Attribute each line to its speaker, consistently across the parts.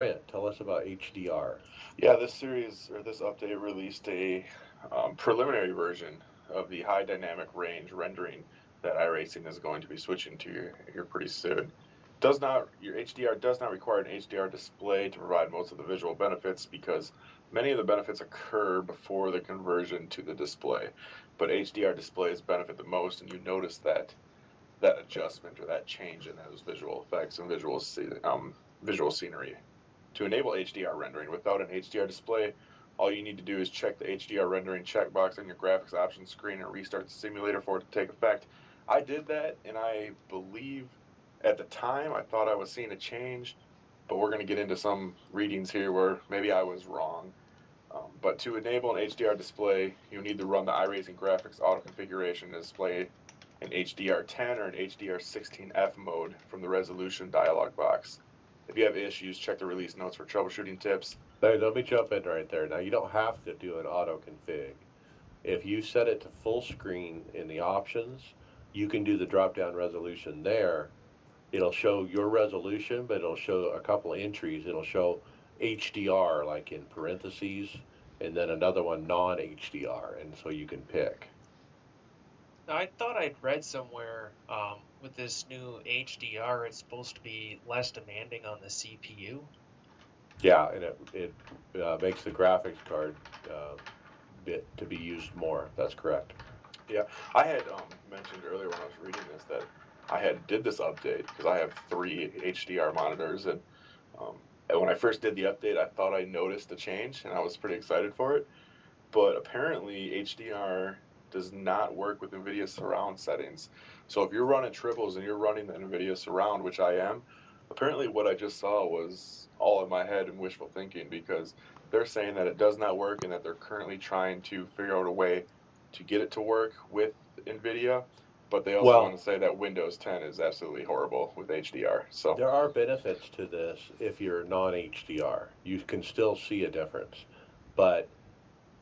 Speaker 1: Brent, tell us about HDR.
Speaker 2: Yeah, this series or this update released a preliminary version of the high dynamic range rendering that iRacing is going to be switching to here pretty soon. Does not Your HDR does not require an HDR display to provide most of the visual benefits because many of the benefits occur before the conversion to the display. But HDR displays benefit the most, and you notice that adjustment or that change in those visual effects and visual scenery. To enable HDR rendering without an HDR display, all you need to do is check the HDR rendering checkbox on your graphics options screen and restart the simulator for it to take effect. I did that, and I believe at the time I thought I was seeing a change, but we're going to get into some readings here where maybe I was wrong. But to enable an HDR display, you need to run the iRacing graphics auto configuration to display an HDR10 or an HDR16F mode from the resolution dialog box. If you have issues, check the release notes for troubleshooting tips.
Speaker 1: Hey, let me jump in right there. Now, you don't have to do an auto config. If you set it to full screen in the options, you can do the drop down resolution there. It'll show your resolution, but it'll show a couple of entries. It'll show HDR, like in parentheses, and then another one non HDR. And so you can pick.
Speaker 3: Now, I thought I'd read somewhere with this new HDR, it's supposed to be less demanding on the CPU.
Speaker 1: Yeah, and it makes the graphics card bit to be used more. That's correct.
Speaker 2: Yeah, I had mentioned earlier when I was reading this that I had did this update because I have three HDR monitors, um, and when I first did the update, I thought I noticed a change, and I was pretty excited for it. But apparently HDR does not work with NVIDIA surround settings. So if you're running triples and you're running the NVIDIA surround, which I am, apparently what I just saw was all in my head and wishful thinking because they're saying that it does not work and that they're currently trying to figure out a way to get it to work with NVIDIA. But they also want
Speaker 1: Well,
Speaker 2: to say that Windows 10 is absolutely horrible with HDR. So
Speaker 1: there are benefits to this if you're non HDR. You can still see a difference. But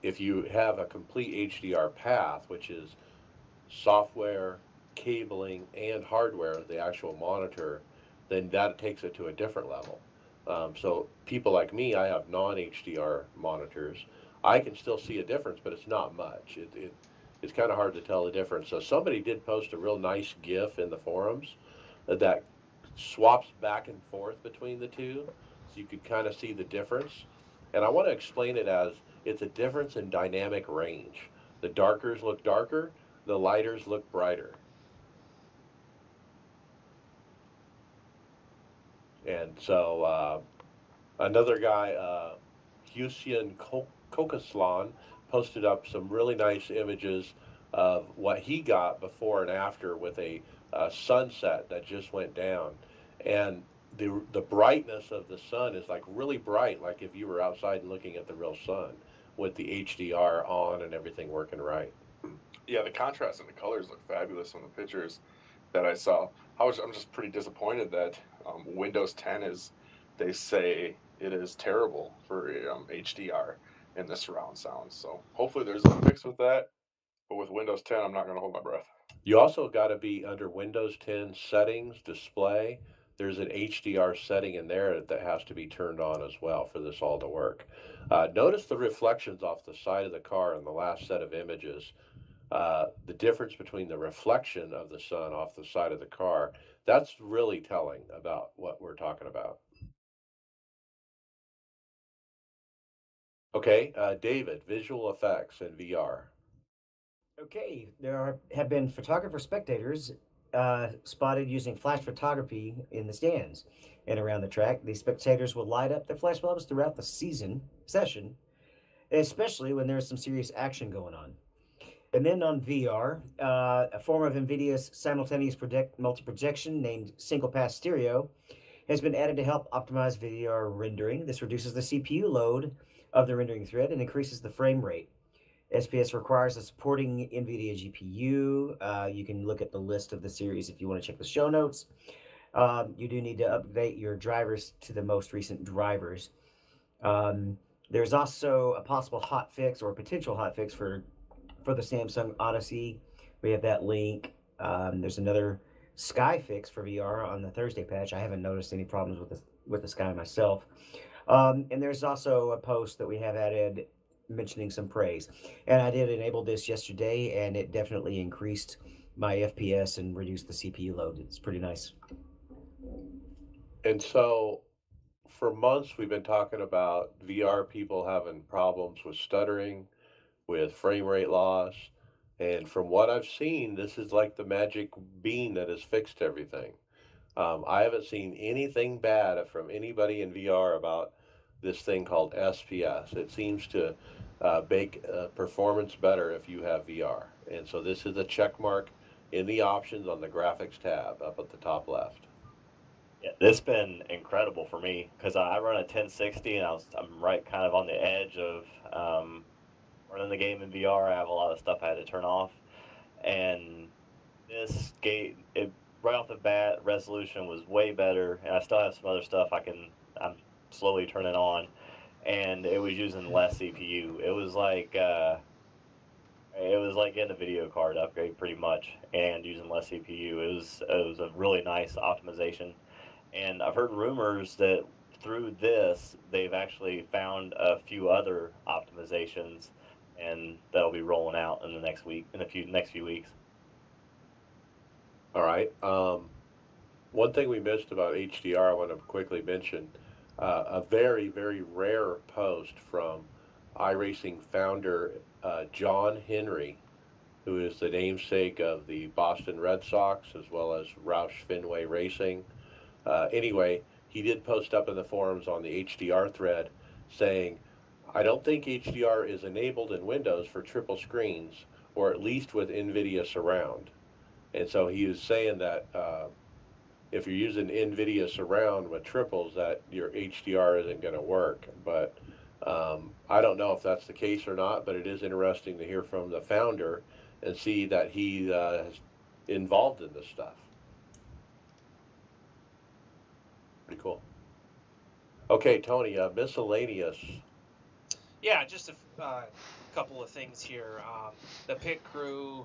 Speaker 1: if you have a complete HDR path, which is software, cabling, and hardware, the actual monitor, then that takes it to a different level. So people like me, I have non HDR monitors. I can still see a difference, but it's not much. It's kind of hard to tell the difference. So somebody did post a real nice GIF in the forums that swaps back and forth between the two, so you could kind of see the difference. And I want to explain it as it's a difference in dynamic range. The darkers look darker, the lighters look brighter. And so another guy, Hussein Kokaslan, posted up some really nice images of what he got before and after with a sunset that just went down. And the brightness of the sun is like really bright, like if you were outside and looking at the real sun with the HDR on and everything working right.
Speaker 2: yeah, the contrast and the colors look fabulous from the pictures that I saw. I'm just pretty disappointed that Windows 10 is, they say it is terrible for HDR in the surround sound. So hopefully there's a fix with that. But with Windows 10, I'm not going to hold my breath.
Speaker 1: You also got to be under Windows 10 settings, display. There's an HDR setting in there that has to be turned on as well for this all to work. Notice the reflections off the side of the car in the last set of images. The difference between the reflection of the sun off the side of the car, that's really telling about what we're talking about. Okay, David, visual effects and VR.
Speaker 4: Okay, have been photographer spectators spotted using flash photography in the stands and around the track. These spectators will light up their flash bulbs throughout the session, especially when there's some serious action going on. And then on VR, a form of NVIDIA's simultaneous multi-projection named single pass stereo has been added to help optimize VR rendering. This reduces the CPU load of the rendering thread and increases the frame rate. SPS requires a supporting NVIDIA GPU. You can look at the list of the series if you want to check the show notes. You do need to update your drivers to the most recent drivers. There's also a possible hot fix or a potential hot fix for the Samsung Odyssey. We have that link. There's another Sky fix for VR on the Thursday patch. I haven't noticed any problems with with the sky myself. And there's also a post that we have added mentioning some praise. And I did enable this yesterday, and it definitely increased my FPS and reduced the CPU load. It's pretty nice.
Speaker 1: And so for months, we've been talking about VR people having problems with stuttering, with frame rate loss. And from what I've seen, this is like the magic bean that has fixed everything. I haven't seen anything bad from anybody in VR about this thing called SPS. It seems to make performance better if you have VR. And so this is a check mark in the options on the graphics tab up at the top left.
Speaker 5: Yeah, this has been incredible for me because I run a 1060 and I'm right kind of on the edge of running the game in VR. I have a lot of stuff I had to turn off, and this game, right off the bat, resolution was way better, and I still have some other stuff I'm slowly turning on, and it was using less CPU. It was like getting a video card upgrade pretty much, and using less CPU. It was a really nice optimization, and I've heard rumors that through this they've actually found a few other optimizations, and that'll be rolling out in the next few weeks.
Speaker 1: All right. One thing we missed about HDR, I want to quickly mention a very, very rare post from iRacing founder John Henry, who is the namesake of the Boston Red Sox as well as Roush Fenway Racing. Anyway, he did post up in the forums on the HDR thread saying, I don't think HDR is enabled in Windows for triple screens, or at least with NVIDIA Surround. And so he was saying that if you're using NVIDIA Surround with triples, that your HDR isn't going to work. But I don't know if that's the case or not, but it is interesting to hear from the founder and see that he is involved in this stuff. Pretty cool. Okay, Tony, miscellaneous.
Speaker 3: Yeah, just a couple of things here. The pit crew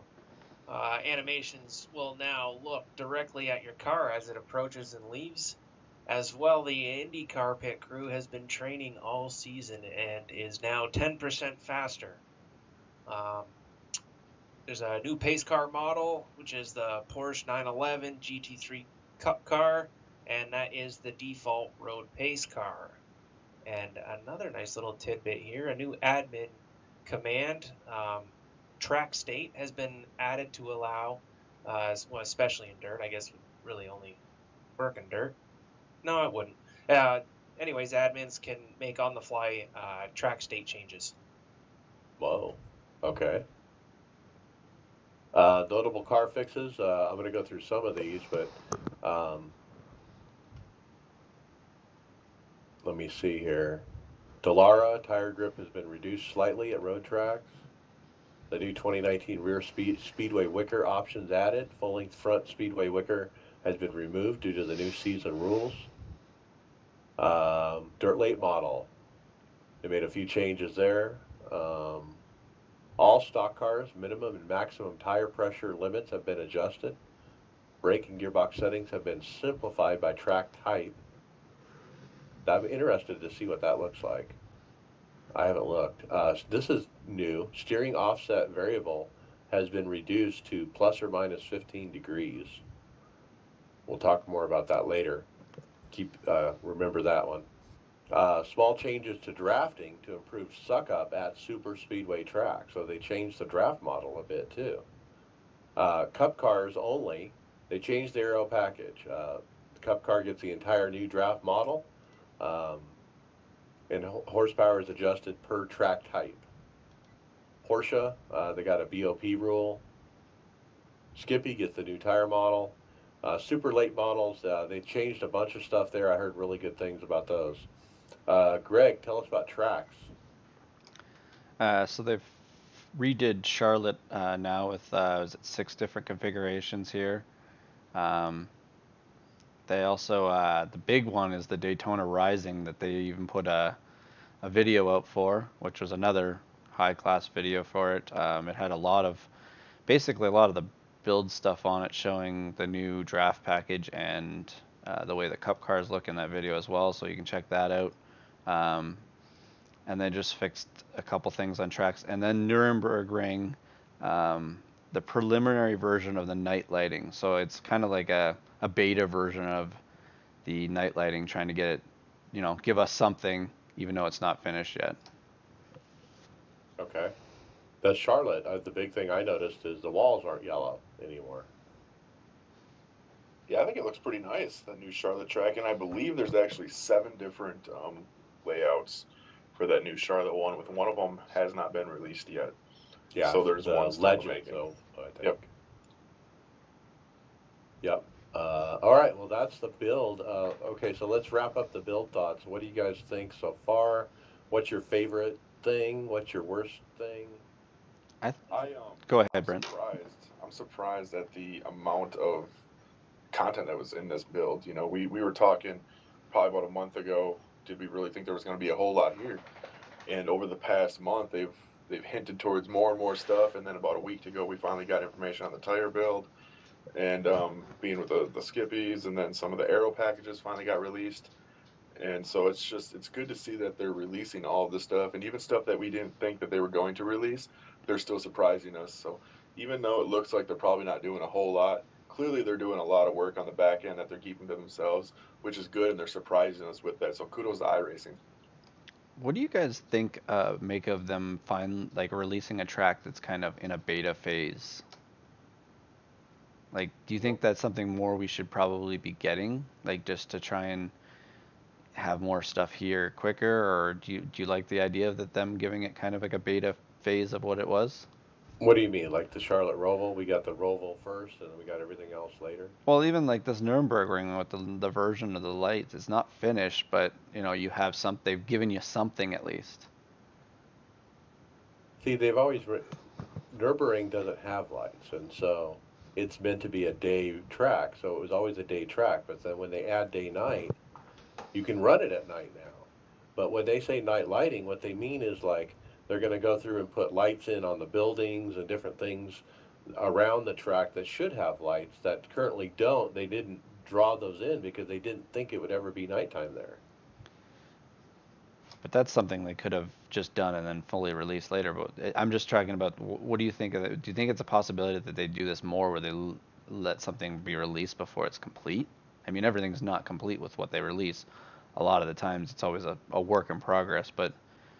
Speaker 3: animations will now look directly at your car as it approaches and leaves. As well, the IndyCar pit crew has been training all season and is now 10% faster. There's a new pace car model, which is the Porsche 911 GT3 Cup car, and that is the default road pace car. And another nice little tidbit here, a new admin command, track state, has been added to allow, well, especially in dirt, I guess would really only work in dirt. No, it wouldn't. Anyways, admins can make on-the-fly track state changes.
Speaker 1: Whoa. Okay. Notable car fixes. I'm going to go through some of these, but let me see here. Dallara tire grip has been reduced slightly at road tracks. The new 2019 rear speedway wicker options added. Full-length front speedway wicker has been removed due to the new season rules. Dirt late model. They made a few changes there. All stock cars, minimum and maximum tire pressure limits have been adjusted. Brake and gearbox settings have been simplified by track type. I'm interested to see what that looks like. I haven't looked. This is new. Steering offset variable has been reduced to plus or minus 15 degrees. We'll talk more about that later. Remember that one. Small changes to drafting to improve suck-up at super speedway track. So they changed the draft model a bit too. Cup cars only. They changed the aero package. The Cup car gets the entire new draft model. And horsepower is adjusted per track type. Porsche, they got a BOP rule. Skippy gets the new tire model. Super late models, they changed a bunch of stuff there. I heard really good things about those. Greg, tell us about tracks.
Speaker 6: So they've redid Charlotte now with 6 different configurations here. They also, the big one is the Daytona Rising that they even put a video out for, which was another high-class video for it. It had basically a lot of the build stuff on it, showing the new draft package and the way the Cup cars look in that video as well, so you can check that out. And then just fixed a couple things on tracks, and then Nürburgring, the preliminary version of the night lighting. So it's kind of like a beta version of the night lighting, trying to get it, give us something, even though it's not finished yet.
Speaker 1: Okay. The Charlotte, the big thing I noticed is the walls aren't yellow anymore.
Speaker 2: Yeah, I think it looks pretty nice, the new Charlotte track, and I believe there's actually 7 different layouts for that new Charlotte one. With one of them has not been released yet.
Speaker 1: Yeah,
Speaker 2: so there's
Speaker 1: the
Speaker 2: one still
Speaker 1: Legend,
Speaker 2: making.
Speaker 1: though, I think.
Speaker 2: Yep.
Speaker 1: Yep. All right, well, that's the build. Okay, so let's wrap up the build thoughts. What do you guys think so far? What's your favorite thing? What's your worst thing?
Speaker 6: Go ahead, Brent.
Speaker 2: I'm surprised at the amount of content that was in this build. You know, we were talking probably about a month ago. Did we really think there was going to be a whole lot here? And over the past month, they've hinted towards more and more stuff. And then about a week ago, we finally got information on the tire build, and being with the skippies, and then some of the aero packages finally got released. And so it's good to see that they're releasing all of this stuff, and even stuff that we didn't think that they were going to release, they're still surprising us. So even though it looks like they're probably not doing a whole lot, clearly they're doing a lot of work on the back end that they're keeping to themselves, which is good, and they're surprising us with that. So kudos to iRacing.
Speaker 6: What do you guys think, make of them releasing a track that's kind of in a beta phase? Like, do you think that's something more we should probably be getting, like just to try and have more stuff here quicker, or do you like the idea of them giving it kind of like a beta phase of what it was?
Speaker 1: What do you mean, like the Charlotte Roval? We got the Roval first, and then we got everything else later?
Speaker 6: Well, even like this Nürburgring with the version of the lights, it's not finished, but you have they've given you something at least.
Speaker 1: See, they've always Nürburgring doesn't have lights, and so it's meant to be a day track. So it was always a day track. But then when they add day-night, you can run it at night now. But when they say night lighting, what they mean is like they're going to go through and put lights in on the buildings and different things around the track that should have lights that currently don't. They didn't draw those in because they didn't think it would ever be nighttime there.
Speaker 6: But that's something they could have just done and then fully released later. But I'm just talking about, what do you think of it? Do you think it's a possibility that they do this more, where they let something be released before it's complete? I mean, everything's not complete with what they release. A lot of the times it's always a work in progress, but...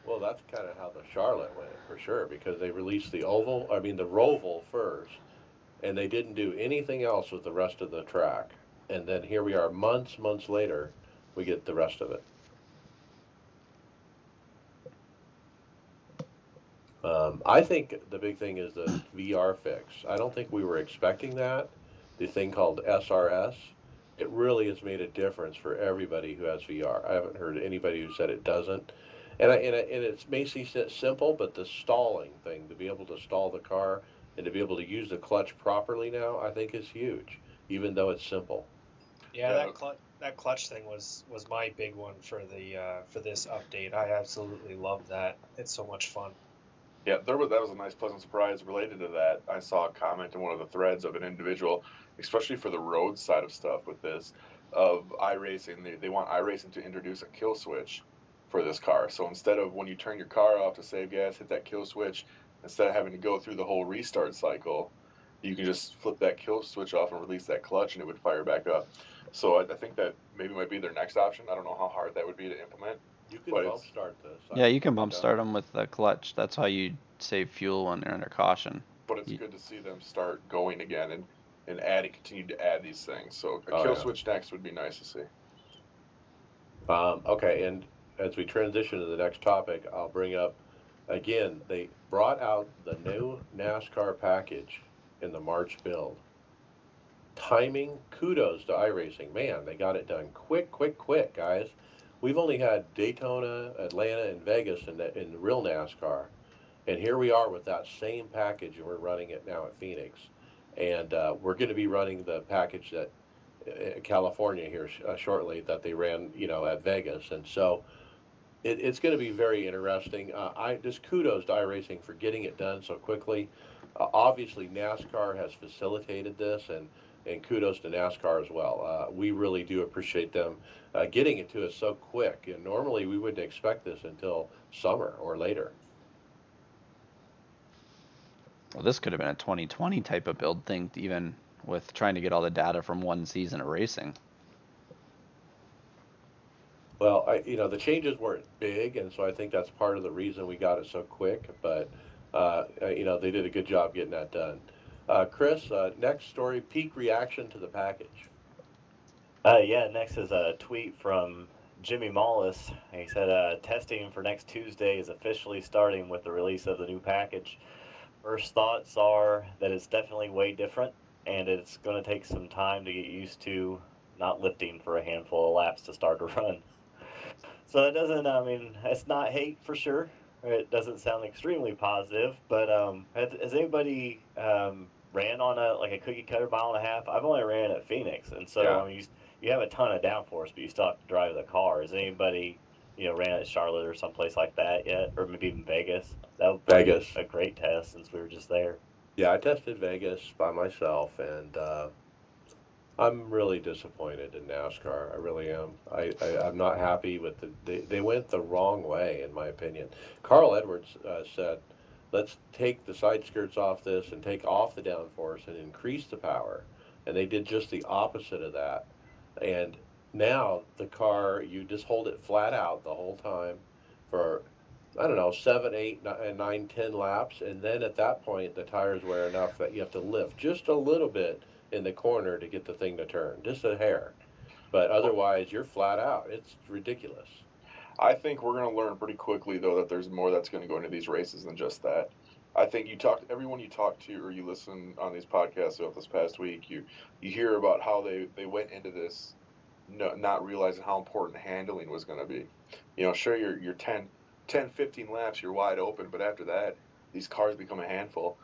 Speaker 1: Well, that's kind of how the Charlotte went, for sure, because they released the Roval first, and they didn't do anything else with the rest of the track. And then here we are months later, we get the rest of it. I think the big thing is the VR fix. I don't think we were expecting that. The thing called SRS, it really has made a difference for everybody who has VR. I haven't heard anybody who said it doesn't. And it may seem simple, but the stalling thing, to be able to stall the car and to be able to use the clutch properly now, I think is huge, even though it's simple.
Speaker 3: Yeah, that clutch thing was my big one for this update. I absolutely love that. It's so much fun.
Speaker 2: Yeah, that was a nice, pleasant surprise related to that. I saw a comment in one of the threads of an individual, especially for the road side of stuff with this, of iRacing. They want iRacing to introduce a kill switch for this car. So instead of when you turn your car off to save gas, hit that kill switch, instead of having to go through the whole restart cycle, you can just flip that kill switch off and release that clutch, and it would fire back up. So I think that maybe might be their next option. I don't know how hard that would be to implement.
Speaker 1: You can bump start this.
Speaker 6: Yeah, you can bump start them with the clutch. That's how you save fuel when they're under caution.
Speaker 2: But it's good to see them start going again and continue to add these things. So a kill switch next would be nice to see.
Speaker 1: Okay, and as we transition to the next topic, I'll bring up, again, they brought out the new NASCAR package in the March build. Timing, kudos to iRacing. Man, they got it done quick, guys. We've only had Daytona, Atlanta, and Vegas in real NASCAR. And here we are with that same package, and we're running it now at Phoenix. And we're going to be running the package that California here shortly that they ran, at Vegas. And so it's going to be very interesting. Just kudos to iRacing for getting it done so quickly. Obviously, NASCAR has facilitated this, and and kudos to NASCAR as well. We really do appreciate them getting it to us so quick. And normally we wouldn't expect this until summer or later.
Speaker 6: Well, this could have been a 2020 type of build thing, even with trying to get all the data from one season of racing.
Speaker 1: Well, the changes weren't big, and so I think that's part of the reason we got it so quick. But they did a good job getting that done. Chris, next story: peak reaction to the package.
Speaker 5: Yeah, next is a tweet from Jimmy Mollis. He said, testing for next Tuesday is officially starting with the release of the new package. First thoughts are that it's definitely way different, and it's going to take some time to get used to not lifting for a handful of laps to start a run. So it doesn't, I mean, it's not hate for sure. It doesn't sound extremely positive, but has anybody ran on a cookie cutter mile and a half? I've only ran at Phoenix, and so
Speaker 1: Yeah.
Speaker 5: I mean, you have a ton of downforce, but you still have to drive the car. Has anybody ran at Charlotte or someplace like that yet, or maybe even Vegas? That would probably
Speaker 1: Vegas.
Speaker 5: be a great test since we were just there.
Speaker 1: Yeah, I tested Vegas by myself, and I'm really disappointed in NASCAR. I really am. I'm not happy with they went the wrong way, in my opinion. Carl Edwards said, let's take the side skirts off this and take off the downforce and increase the power. And they did just the opposite of that. And now the car, you just hold it flat out the whole time for, I don't know, 7, 8, 9, 10 laps. And then at that point, the tires wear enough that you have to lift just a little bit in the corner to get the thing to turn, just a hair. But otherwise, you're flat out. It's ridiculous.
Speaker 2: I think we're going to learn pretty quickly, though, that there's more that's going to go into these races than just that. I think everyone you talk to or you listen on these podcasts throughout this past week, you hear about how they went into this not realizing how important handling was going to be. Sure, your 10, 15 laps, you're wide open, but after that, these cars become a handful.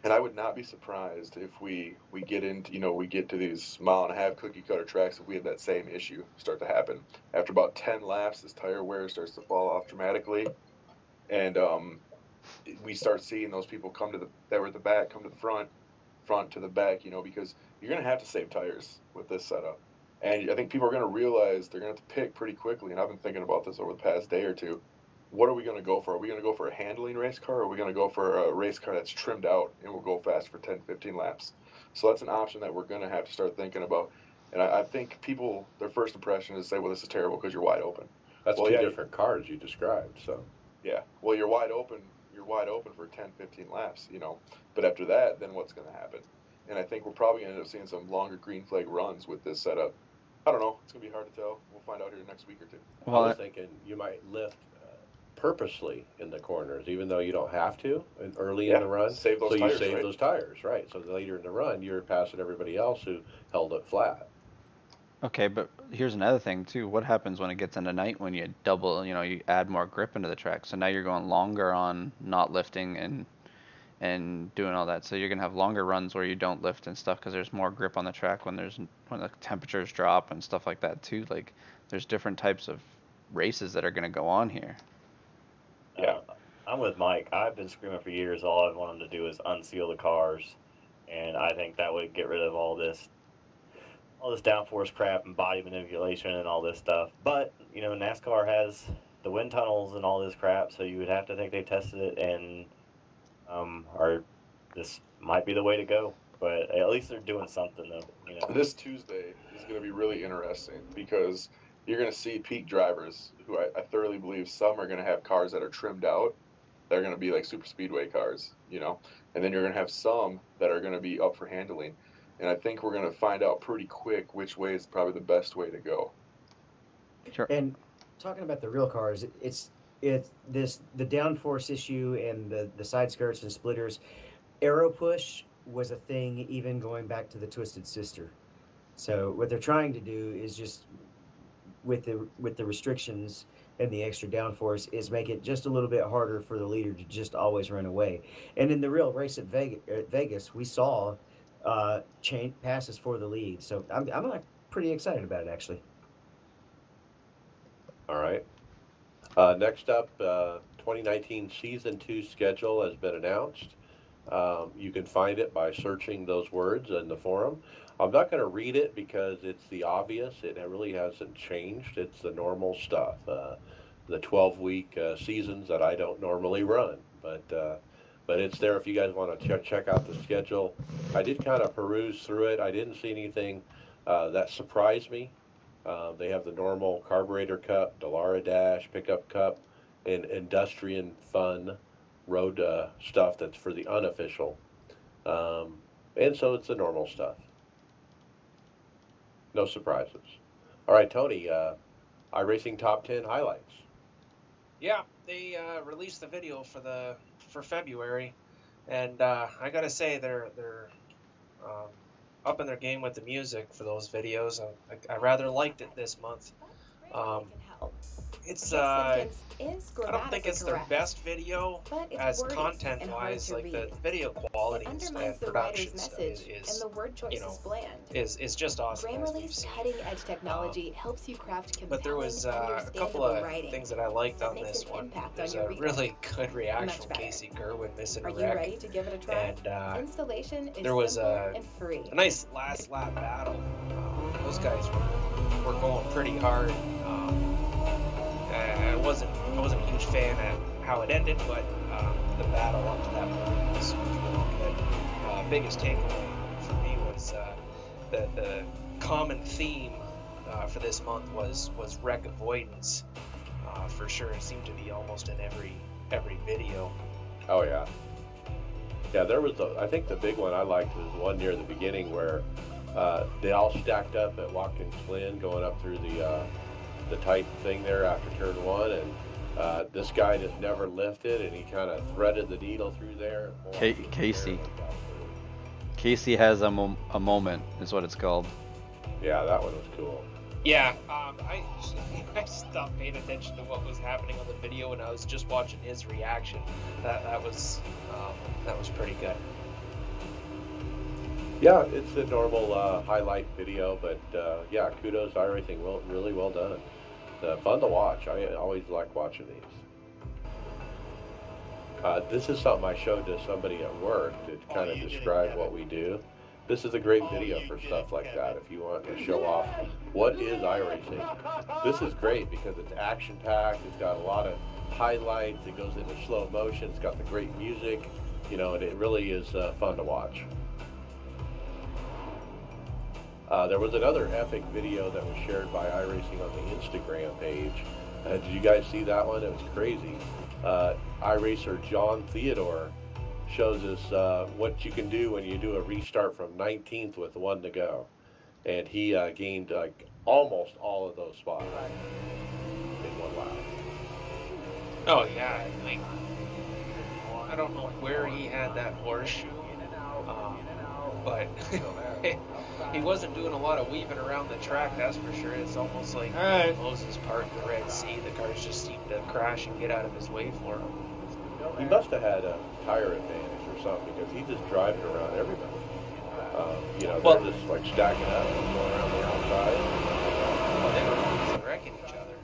Speaker 2: And I would not be surprised if we get into, we get to these mile and a half cookie cutter tracks if we have that same issue start to happen. After about 10 laps, this tire wear starts to fall off dramatically. And we start seeing those people that were at the back come to the front to the back, because you're going to have to save tires with this setup. And I think people are going to realize they're going to have to pick pretty quickly. And I've been thinking about this over the past day or two. What are we going to go for? Are we going to go for a handling race car, or are we going to go for a race car that's trimmed out and will go fast for 10, 15 laps? So that's an option that we're going to have to start thinking about. And I think people, their first impression is say, well, this is terrible because you're wide open.
Speaker 1: That's two different cars you described. So
Speaker 2: yeah, well, you're wide open for 10, 15 laps, But after that, then what's going to happen? And I think we're probably going to end up seeing some longer green flag runs with this setup. I don't know. It's going to be hard to tell. We'll find out here next week or two.
Speaker 1: Well, I was thinking you might lift purposely in the corners, even though you don't have to early in the run.
Speaker 2: Save those tires,
Speaker 1: you save those tires, right? So later in the run, you're passing everybody else who held it flat.
Speaker 6: Okay, but here's another thing too. What happens when it gets into night when you double, you add more grip into the track? So now you're going longer on not lifting and doing all that. So you're gonna have longer runs where you don't lift and stuff because there's more grip on the track when the temperatures drop and stuff like that too. Like there's different types of races that are gonna go on here.
Speaker 5: Yeah, I'm with Mike. I've been screaming for years. All I want them to do is unseal the cars, and I think that would get rid of all this downforce crap and body manipulation and all this stuff. But NASCAR has the wind tunnels and all this crap, so you would have to think they tested it and this might be the way to go. But at least they're doing something, though.
Speaker 2: This Tuesday is going to be really interesting because you're going to see peak drivers who I thoroughly believe some are going to have cars that are trimmed out. They're going to be like super speedway cars, and then you're going to have some that are going to be up for handling. And I think we're going to find out pretty quick which way is probably the best way to go.
Speaker 6: Sure.
Speaker 4: And talking about the real cars, it's the downforce issue and the side skirts and splitters. Aero push was a thing even going back to the Twisted Sister. So what they're trying to do is just with the restrictions and the extra downforce is make it just a little bit harder for the leader to just always run away. And in the real race at Vegas, we saw chain passes for the lead. So I'm pretty excited about it, actually.
Speaker 1: All right. Next up, 2019 Season 2 schedule has been announced. You can find it by searching those words in the forum. I'm not going to read it because it's the obvious. It really hasn't changed. It's the normal stuff, the 12-week seasons that I don't normally run. But it's there if you guys want to check out the schedule. I did kind of peruse through it. I didn't see anything that surprised me. They have the normal Carburetor Cup, Delara Dash, Pickup Cup, and Industrian Fun road stuff that's for the unofficial. And so it's the normal stuff. No surprises. All right, Tony, iRacing Top 10 highlights.
Speaker 3: Yeah, they released the video for February, and I gotta say they're up in their game with the music for those videos. I rather liked it this month. It's I don't think it's their best video as content wise, like the video quality and production stuff is you know is just awesome.
Speaker 7: Grammarly's cutting-edge technology helps you craft compelling,
Speaker 3: but there was a couple of things that I liked on this one. There's a really good reaction from Casey Gerwin missing a wreck.
Speaker 7: Are you ready to give it a try?
Speaker 3: And
Speaker 7: installation is
Speaker 3: there was
Speaker 7: simple and free.
Speaker 3: a nice last lap battle. Those guys were going pretty hard. I wasn't a huge fan of how it ended, but the battle up to that point was really good. Biggest takeaway for me was the common theme for this month was wreck avoidance. For sure, it seemed to be almost in every video.
Speaker 1: Oh yeah, yeah. There was I think the big one I liked was one near the beginning where they all stacked up at Watkins Glen going up through the tight thing there after turn one, and this guy just never lifted, and he kind of threaded the needle through there.
Speaker 6: Casey has a moment, is what it's called.
Speaker 1: Yeah, that one was cool.
Speaker 3: Yeah, I stopped paying attention to what was happening on the video, and I was just watching his reaction. That was pretty good.
Speaker 1: Yeah, it's a normal highlight video, but yeah, kudos to iRacing. Really well done. Fun to watch. I always like watching these. This is something I showed to somebody at work to kind of describe what we do. This is a great video for stuff like that. If you want to show off what is iRacing, this is great because it's action-packed. It's got a lot of highlights. It goes into slow motion. It's got the great music, and it really is fun to watch. There was another epic video that was shared by iRacing on the Instagram page. Did you guys see that one? It was crazy. iRacer John Theodore shows us what you can do when you do a restart from 19th with one to go. And he gained almost all of those spots in one lap.
Speaker 3: Oh yeah, I don't know where he had that horseshoe, but he wasn't doing a lot of weaving around the track, that's for sure. It's almost like Moses part of the Red Sea. The cars just seem to crash and get out of his way for him.
Speaker 1: He must have had a tire advantage or something because he's just driving around everybody. They're just like stacking up and going around the outside.
Speaker 3: Well, they were wrecking each other.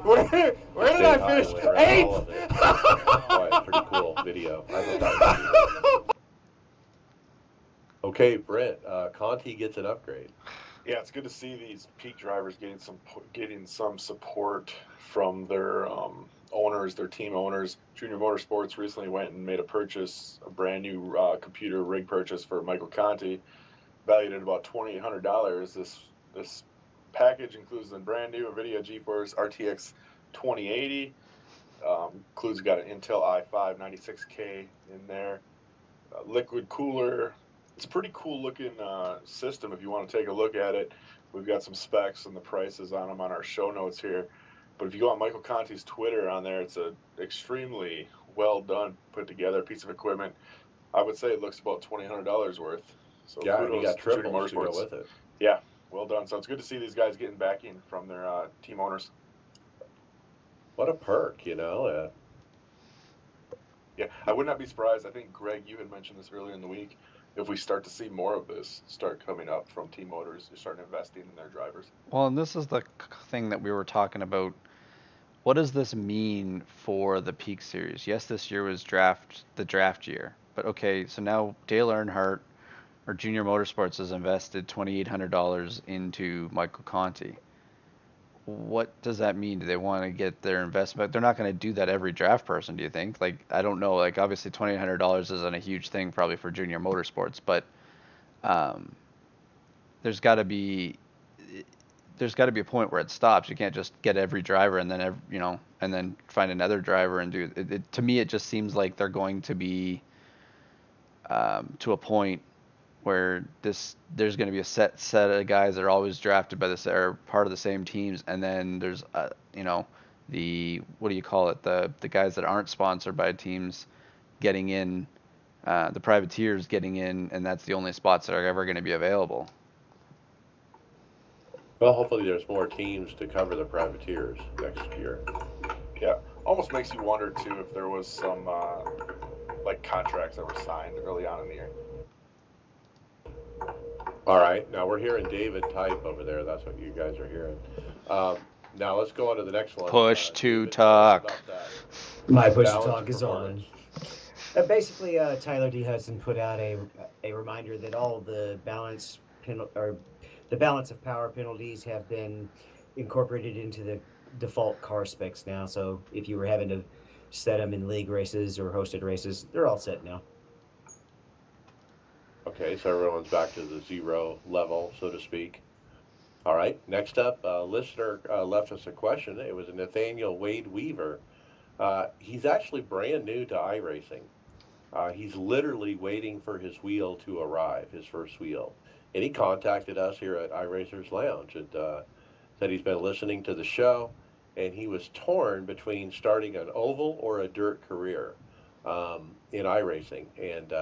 Speaker 4: Where did I finish? 8th!
Speaker 1: Oh, it's pretty cool video. I thought that was okay, Brent, Conti gets an upgrade.
Speaker 2: Yeah, it's good to see these peak drivers getting some support from their owners, their team owners. Junior Motorsports recently went and made a brand new computer rig purchase for Michael Conti, valued at about $2,800. This package includes the brand new NVIDIA GeForce RTX 2080. Includes got an Intel i5 96K in there, liquid cooler. It's a pretty cool looking system if you want to take a look at it. We've got some specs and the prices on them on our show notes here. But if you go on Michael Conti's Twitter on there, it's a extremely well done, put together piece of equipment. I would say it looks about $2,800 worth. So
Speaker 1: yeah, and you got triples to go with it.
Speaker 2: Yeah, well done. So it's good to see these guys getting backing from their team owners.
Speaker 1: What a perk,
Speaker 2: Yeah, I would not be surprised. I think, Greg, you had mentioned this earlier in the week. If we start to see more of this start coming up from team owners, starting investing in their drivers.
Speaker 6: Well, and this is the thing that we were talking about. what does this mean for the Peak Series? Yes, this year was the draft year, but okay, so now Dale Earnhardt or Junior Motorsports has invested $2,800 into Michael Conti. What does that mean? Do they want to get their investment? They're not going to do that every draft person, do you think? Like, I don't know. Like, obviously, $2,800 isn't a huge thing probably for Junior Motorsports, but um, there's got to be a point where it stops. You can't just get every driver and then and then find another driver and do it. To me, it just seems like they're going to be to a point where there's going to be a set of guys that are always drafted by are part of the same teams, and then there's the what do you call it, the guys that aren't sponsored by teams getting in, the privateers getting in, and that's the only spots that are ever going to be available.
Speaker 1: Well, hopefully there's more teams to cover the privateers next year.
Speaker 2: Yeah, almost makes you wonder too if there was some like contracts that were signed early on in the year.
Speaker 1: All right, now we're hearing David type over there. That's what you guys are hearing. Now let's go on to the next one.
Speaker 6: Push to
Speaker 1: David, tell us
Speaker 6: talk.
Speaker 1: about that.
Speaker 4: My push to
Speaker 1: Balance
Speaker 4: talk
Speaker 1: of
Speaker 4: is on.
Speaker 1: performance.
Speaker 4: Basically, Tyler D. Hudson put out a reminder that all of the balance of power penalties have been incorporated into the default car specs now. So if you were having to set them in league races or hosted races, they're all set now.
Speaker 1: Okay, so everyone's back to the zero level, so to speak. All right, next up, a listener left us a question. It was Nathaniel Wade Weaver. He's actually brand new to iRacing. He's literally waiting for his wheel to arrive, his first wheel. And he contacted us here at iRacers Lounge and said he's been listening to the show, and he was torn between starting an oval or a dirt career in iRacing. And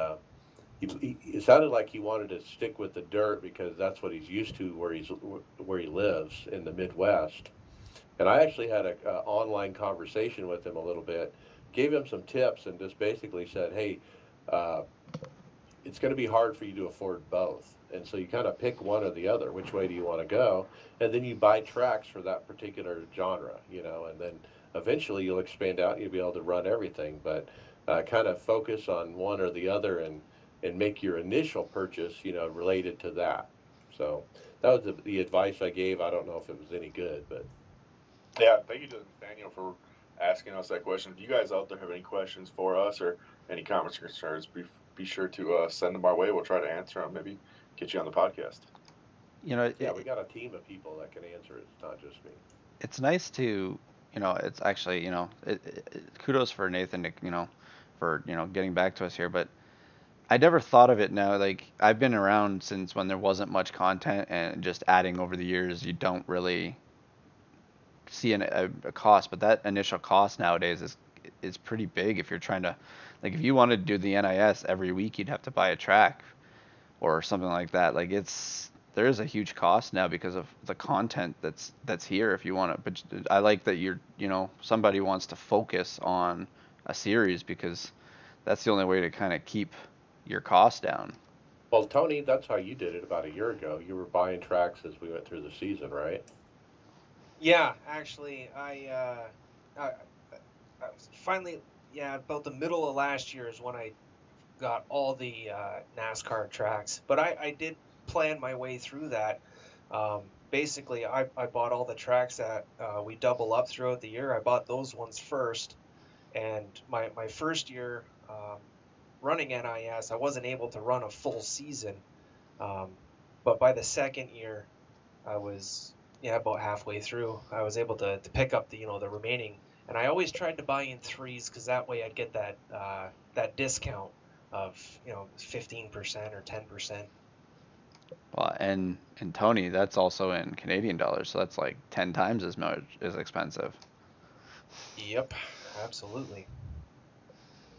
Speaker 1: it sounded like he wanted to stick with the dirt because that's what he's used to where he lives in the Midwest. And I actually had an online conversation with him a little bit, gave him some tips, and just basically said, hey, it's going to be hard for you to afford both. And so you kind of pick one or the other. Which way do you want to go? And then you buy tracks for that particular genre, and then eventually you'll expand out and you'll be able to run everything. But kind of focus on one or the other and make your initial purchase, related to that. So that was the advice I gave. I don't know if it was any good, but.
Speaker 2: Yeah, thank you to Nathaniel for asking us that question. If you guys out there have any questions for us or any comments or concerns, be sure to send them our way. We'll try to answer them, maybe get you on the podcast.
Speaker 1: Yeah, we got a team of people that can answer it. It's not just me.
Speaker 6: It's nice to, it's actually, kudos for Nathan to, for, getting back to us here, but I never thought of it now. Like, I've been around since when there wasn't much content, and just adding over the years, you don't really see a cost, but that initial cost nowadays is pretty big. If you're trying to, like, if you wanted to do the NIS every week, you'd have to buy a track or something like that. Like, there is a huge cost now because of the content that's here if you want to. But I like that somebody wants to focus on a series because that's the only way to kind of keep your costs down.
Speaker 1: Well, Tony, that's how you did it about a year ago. You were buying tracks as we went through the season, right?
Speaker 3: Yeah, actually, I finally, about the middle of last year is when I got all the NASCAR tracks. But I did plan my way through that. Basically, I bought all the tracks that we double up throughout the year. I bought those ones first. And my first year running NIS, I wasn't able to run a full season. But by the second year, I was about halfway through. I was able to pick up the remaining, and I always tried to buy in threes because that way I'd get that discount of 15% or 10%.
Speaker 6: Well, and Tony, that's also in Canadian dollars, so that's like 10 times as much as expensive.
Speaker 3: Yep, absolutely.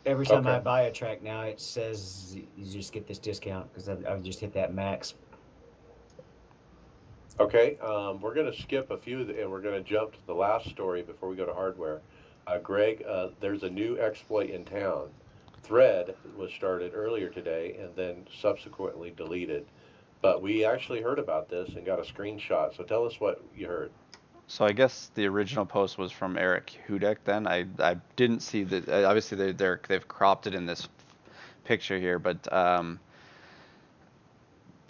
Speaker 4: Every time I buy a track now, it says you just get this discount because I've just hit that max.
Speaker 1: Okay, we're going to skip a few, and we're going to jump to the last story before we go to hardware. Greg, there's a new exploit in town. Thread was started earlier today and then subsequently deleted. But we actually heard about this and got a screenshot. So tell us what you heard.
Speaker 6: So I guess the original post was from Eric Hudek. Then I didn't see that. Obviously they've cropped it in this picture here, but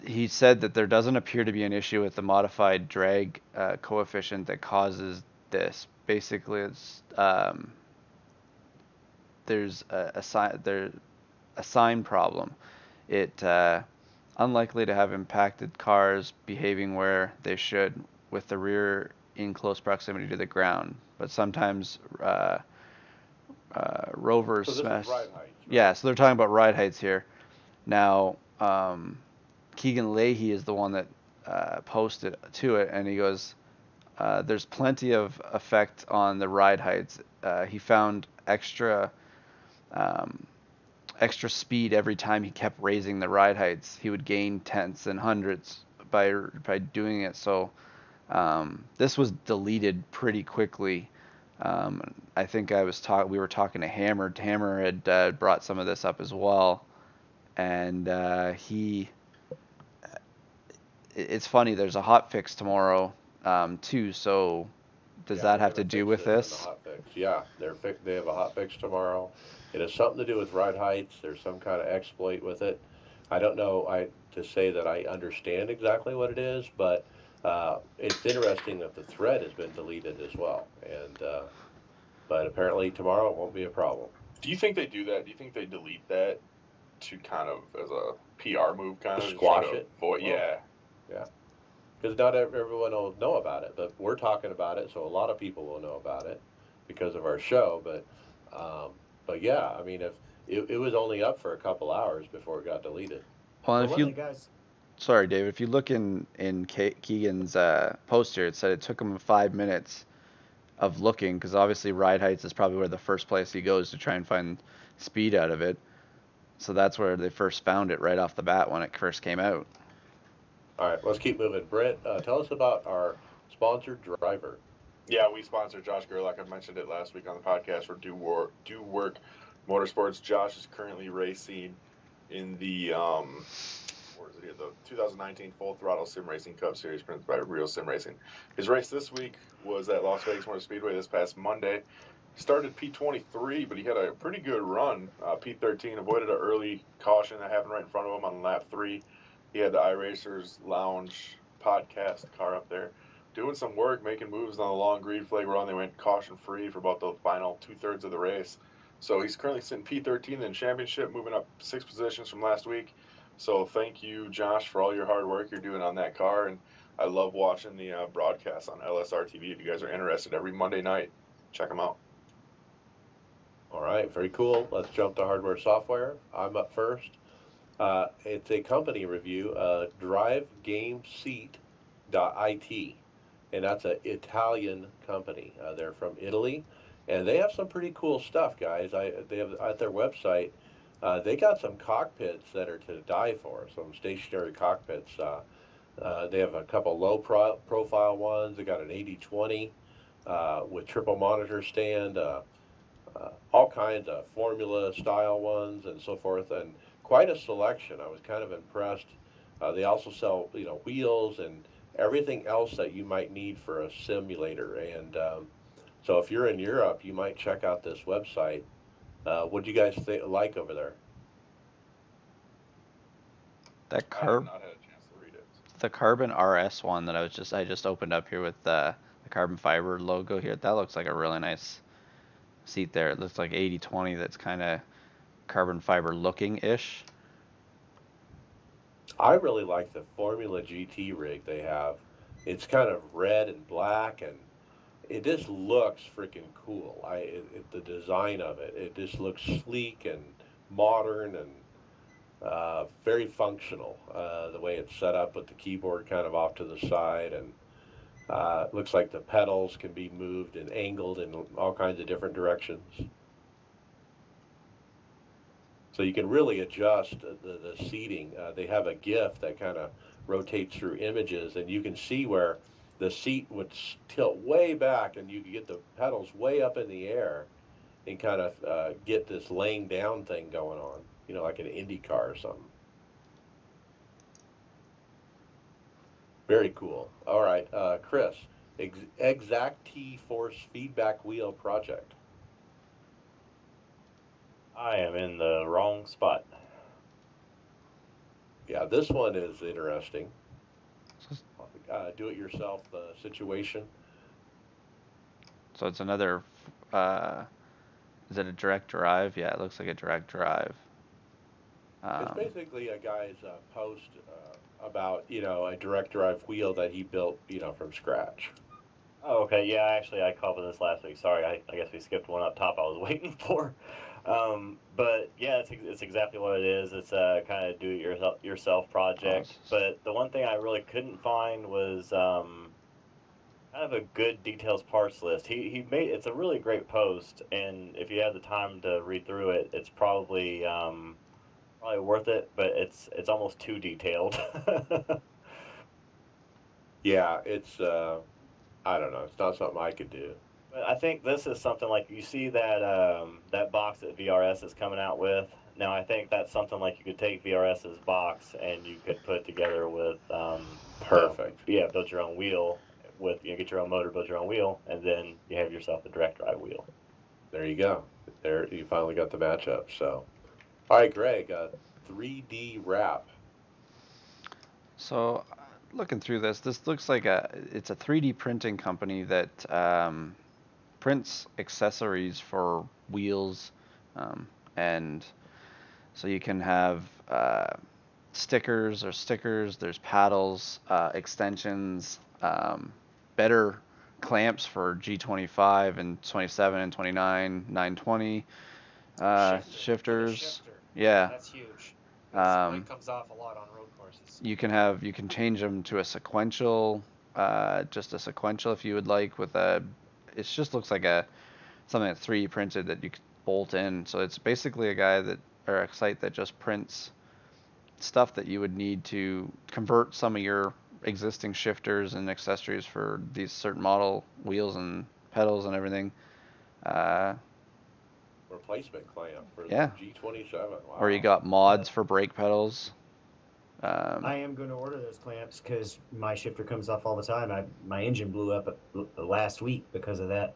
Speaker 6: he said that there doesn't appear to be an issue with the modified drag coefficient that causes this. Basically, it's there's a sign problem. It unlikely to have impacted cars behaving where they should with the rear in close proximity to the ground, but sometimes rovers
Speaker 1: So this
Speaker 6: smash.
Speaker 1: is ride height. Right?
Speaker 6: Yeah, so they're talking about ride heights here. Now, Keegan Leahy is the one that posted to it, and he goes, "There's plenty of effect on the ride heights. He found extra speed every time he kept raising the ride heights. He would gain tenths and hundreds by doing it. So this was deleted pretty quickly. I think we were talking to Hammer. Hammer had brought some of this up as well, and it's funny. There's a hot fix tomorrow too. So does that have to do with this?
Speaker 1: Hot fix. Yeah, they have a hot fix tomorrow. It has something to do with ride heights. There's some kind of exploit with it. I don't know to say that I understand exactly what it is, but it's interesting that the thread has been deleted as well. And but apparently tomorrow it won't be a problem.
Speaker 2: Do you think they do that? Do you think they delete that to kind of as a PR move, kind of
Speaker 1: squash it?
Speaker 2: Yeah.
Speaker 1: Because not everyone will know about it, but we're talking about it, so a lot of people will know about it because of our show. But yeah, I mean, if it was only up for a couple hours before it got deleted.
Speaker 6: Well, sorry, David, if you look in Keegan's post here, it said it took him 5 minutes of looking, because obviously ride heights is probably where the first place he goes to try and find speed out of it. So that's where they first found it, right off the bat when it first came out.
Speaker 1: All right, let's keep moving. Brent, tell us about our sponsored driver.
Speaker 2: Yeah, we sponsor Josh Gerlach. I mentioned it last week on the podcast for Do Work Motorsports. Josh is currently racing in the the 2019 Full Throttle Sim Racing Cup Series presented by Real Sim Racing. His race this week was at Las Vegas Motor Speedway this past Monday. He started P23, but he had a pretty good run. P13 avoided an early caution that happened right in front of him on lap 3. He had the iRacers Lounge podcast car up there doing some work, making moves on the long green flag run. They went caution-free for about the final two-thirds of the race. So he's currently sitting P13 in the championship, moving up 6 positions from last week. So thank you, Josh, for all your hard work you're doing on that car. And I love watching the broadcasts on LSR TV. If you guys are interested, every Monday night, check them out.
Speaker 1: All right, very cool. Let's jump to hardware software. I'm up first. It's a company review, DriveGameSeat.it, and that's an Italian company. They're from Italy, and they have some pretty cool stuff, guys. They have at their website. They got some cockpits that are to die for. Some stationary cockpits. They have a couple low profile ones. They got an 80/20 with triple monitor stand. All kinds of formula style ones and so forth, and quite a selection. I was kind of impressed. They also sell, wheels and everything else that you might need for a simulator. And so if you're in Europe, you might check out this website. What do you guys like over there?
Speaker 6: That
Speaker 2: I have not had a chance to read it.
Speaker 6: The Carbon RS one that I just opened up here with the carbon fiber logo here. That looks like a really nice seat there. It looks like 80/20. That's kind of carbon fiber looking ish.
Speaker 1: I really like the Formula GT rig they have. It's kind of red and black, and it just looks freaking cool. The design of it just looks sleek and modern and very functional. The way it's set up with the keyboard kind of off to the side, and it looks like the pedals can be moved and angled in all kinds of different directions. So you can really adjust the seating. They have a GIF that kind of rotates through images, and you can see where the seat would tilt way back, and you could get the pedals way up in the air and kind of get this laying down thing going on, like an Indy car or something. Very cool. All right, Chris, Exact T Force feedback wheel project.
Speaker 5: I am in the wrong spot.
Speaker 1: Yeah, this one is interesting. Do-it-yourself situation.
Speaker 6: So it's another. Is it a direct drive? Yeah, it looks like a direct drive.
Speaker 1: It's basically a guy's post about a direct drive wheel that he built from scratch.
Speaker 5: Oh, okay. Yeah, actually, I covered this last week. Sorry, I guess we skipped one up top I was waiting for. But yeah, it's exactly what it is. It's a kind of do-it-yourself project. But the one thing I really couldn't find was kind of a good details parts list. He made it's a really great post, and if you have the time to read through it, it's probably worth it. But it's almost too detailed.
Speaker 1: Yeah, it's I don't know. It's not something I could do.
Speaker 5: But I think this is something like you see that that box that VRS is coming out with. Now I think that's something like you could take VRS's box and you could put together with
Speaker 1: Perfect.
Speaker 5: Build your own wheel with get your own motor, build your own wheel, and then you have yourself a direct drive wheel.
Speaker 1: There you go. There you finally got the matchup. So, all right, Greg, 3D wrap.
Speaker 6: So, looking through this looks like it's a 3D printing company that prints accessories for wheels, and so you can have stickers. There's paddles, extensions, better clamps for G25 and 27 and 29, 920 shifters.
Speaker 3: Shifter.
Speaker 6: Yeah,
Speaker 3: That's huge. It comes off a lot on road courses.
Speaker 6: you can change them to a sequential, just a sequential if you would like. It just looks like something that's 3D printed that you could bolt in. So it's basically a site that just prints stuff that you would need to convert some of your existing shifters and accessories for these certain model wheels and pedals and everything.
Speaker 1: Replacement clamp for the
Speaker 6: Yeah.
Speaker 1: G27. Wow.
Speaker 6: Or you got mods for brake pedals.
Speaker 4: I am going to order those clamps because my shifter comes off all the time. My engine blew up last week because of that.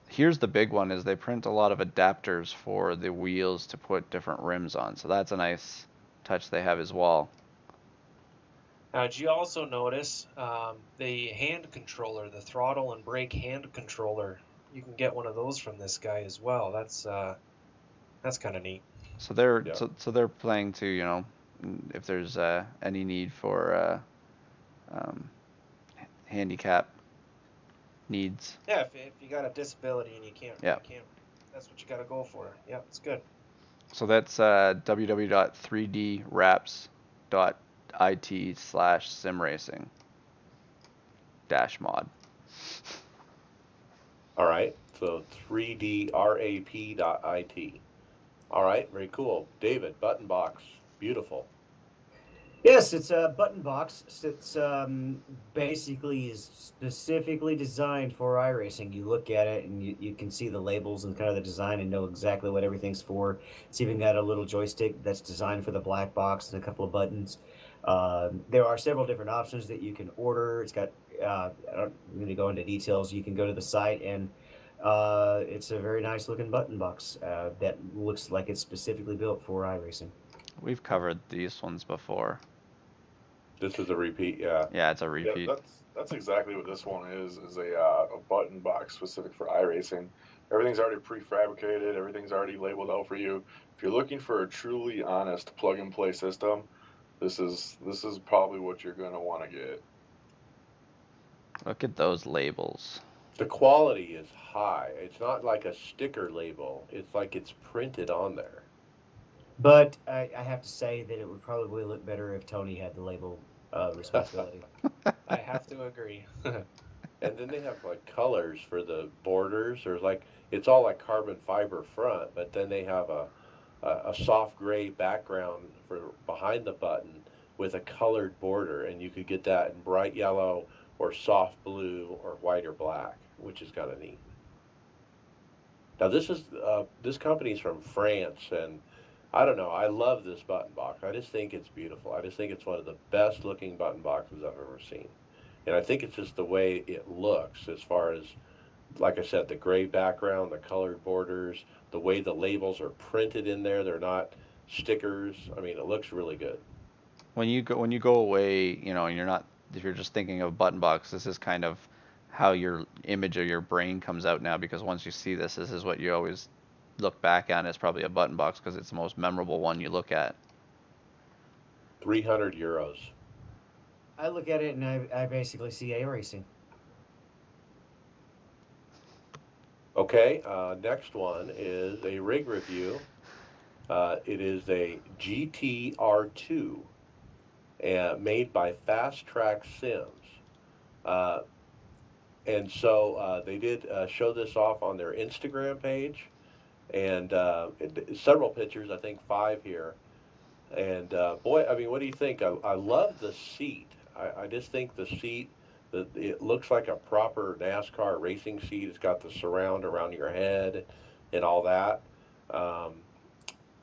Speaker 6: Here's the big one: is they print a lot of adapters for the wheels to put different rims on. So that's a nice touch they have as well.
Speaker 3: Now, did you also notice the hand controller, the throttle and brake hand controller? You can get one of those from this guy as well. That's kind of neat.
Speaker 6: So they're playing to if there's any need for handicap needs.
Speaker 3: Yeah, if you got a disability and you can't, that's what you got to go for. Yeah, it's good.
Speaker 6: So that's www.3dwraps.it/simracing -mod.
Speaker 1: All right, so 3drap.it. All right, very cool. David, button box, beautiful.
Speaker 4: Yes, it's a button box. It's basically is specifically designed for iRacing. You look at it and you can see the labels and kind of the design and know exactly what everything's for. It's even got a little joystick that's designed for the black box and a couple of buttons. There are several different options that you can order. It's got, I don't really go into details. You can go to the site and it's a very nice looking button box that looks like it's specifically built for iRacing.
Speaker 6: We've covered these ones before.
Speaker 1: This is a repeat, yeah.
Speaker 6: Yeah, it's a repeat.
Speaker 2: Yeah, that's exactly what this one is a button box specific for iRacing. Everything's already prefabricated. Everything's already labeled out for you. If you're looking for a truly honest plug-and-play system, this is probably what you're going to want to get.
Speaker 6: Look at those labels.
Speaker 1: The quality is high. It's not like a sticker label. It's like it's printed on there.
Speaker 4: But I have to say that it would probably look better if Tony had the label responsibility.
Speaker 3: I have to agree.
Speaker 1: And then they have like colors for the borders. There's it's all like carbon fiber front, but then they have a soft gray background for behind the button with a colored border, and you could get that in bright yellow or soft blue or white or black, which is kind of neat. Now this company's from France, and I don't know, I love this button box. I just think it's beautiful. I just think it's one of the best looking button boxes I've ever seen. And I think it's just the way it looks, as far as, like I said, the gray background, the colored borders, the way the labels are printed in there. They're not stickers. I mean, it looks really good.
Speaker 6: When you go away, you know, and you're not, if you're just thinking of button box, this is kind of how your image of your brain comes out now, because once you see this is what you always look back on as probably a button box, because it's the most memorable one you look at.
Speaker 1: 300 euros.
Speaker 4: I look at it and I basically see iRacing.
Speaker 1: Okay, next one is a rig review. It is a GTR2 made by Fast Track Sims. Uh, and so they did show this off on their Instagram page, and several pictures, I think 5 here. And boy, I mean, what do you think? I love the seat. I just think the seat, it looks like a proper NASCAR racing seat. It's got the surround around your head and all that. Um,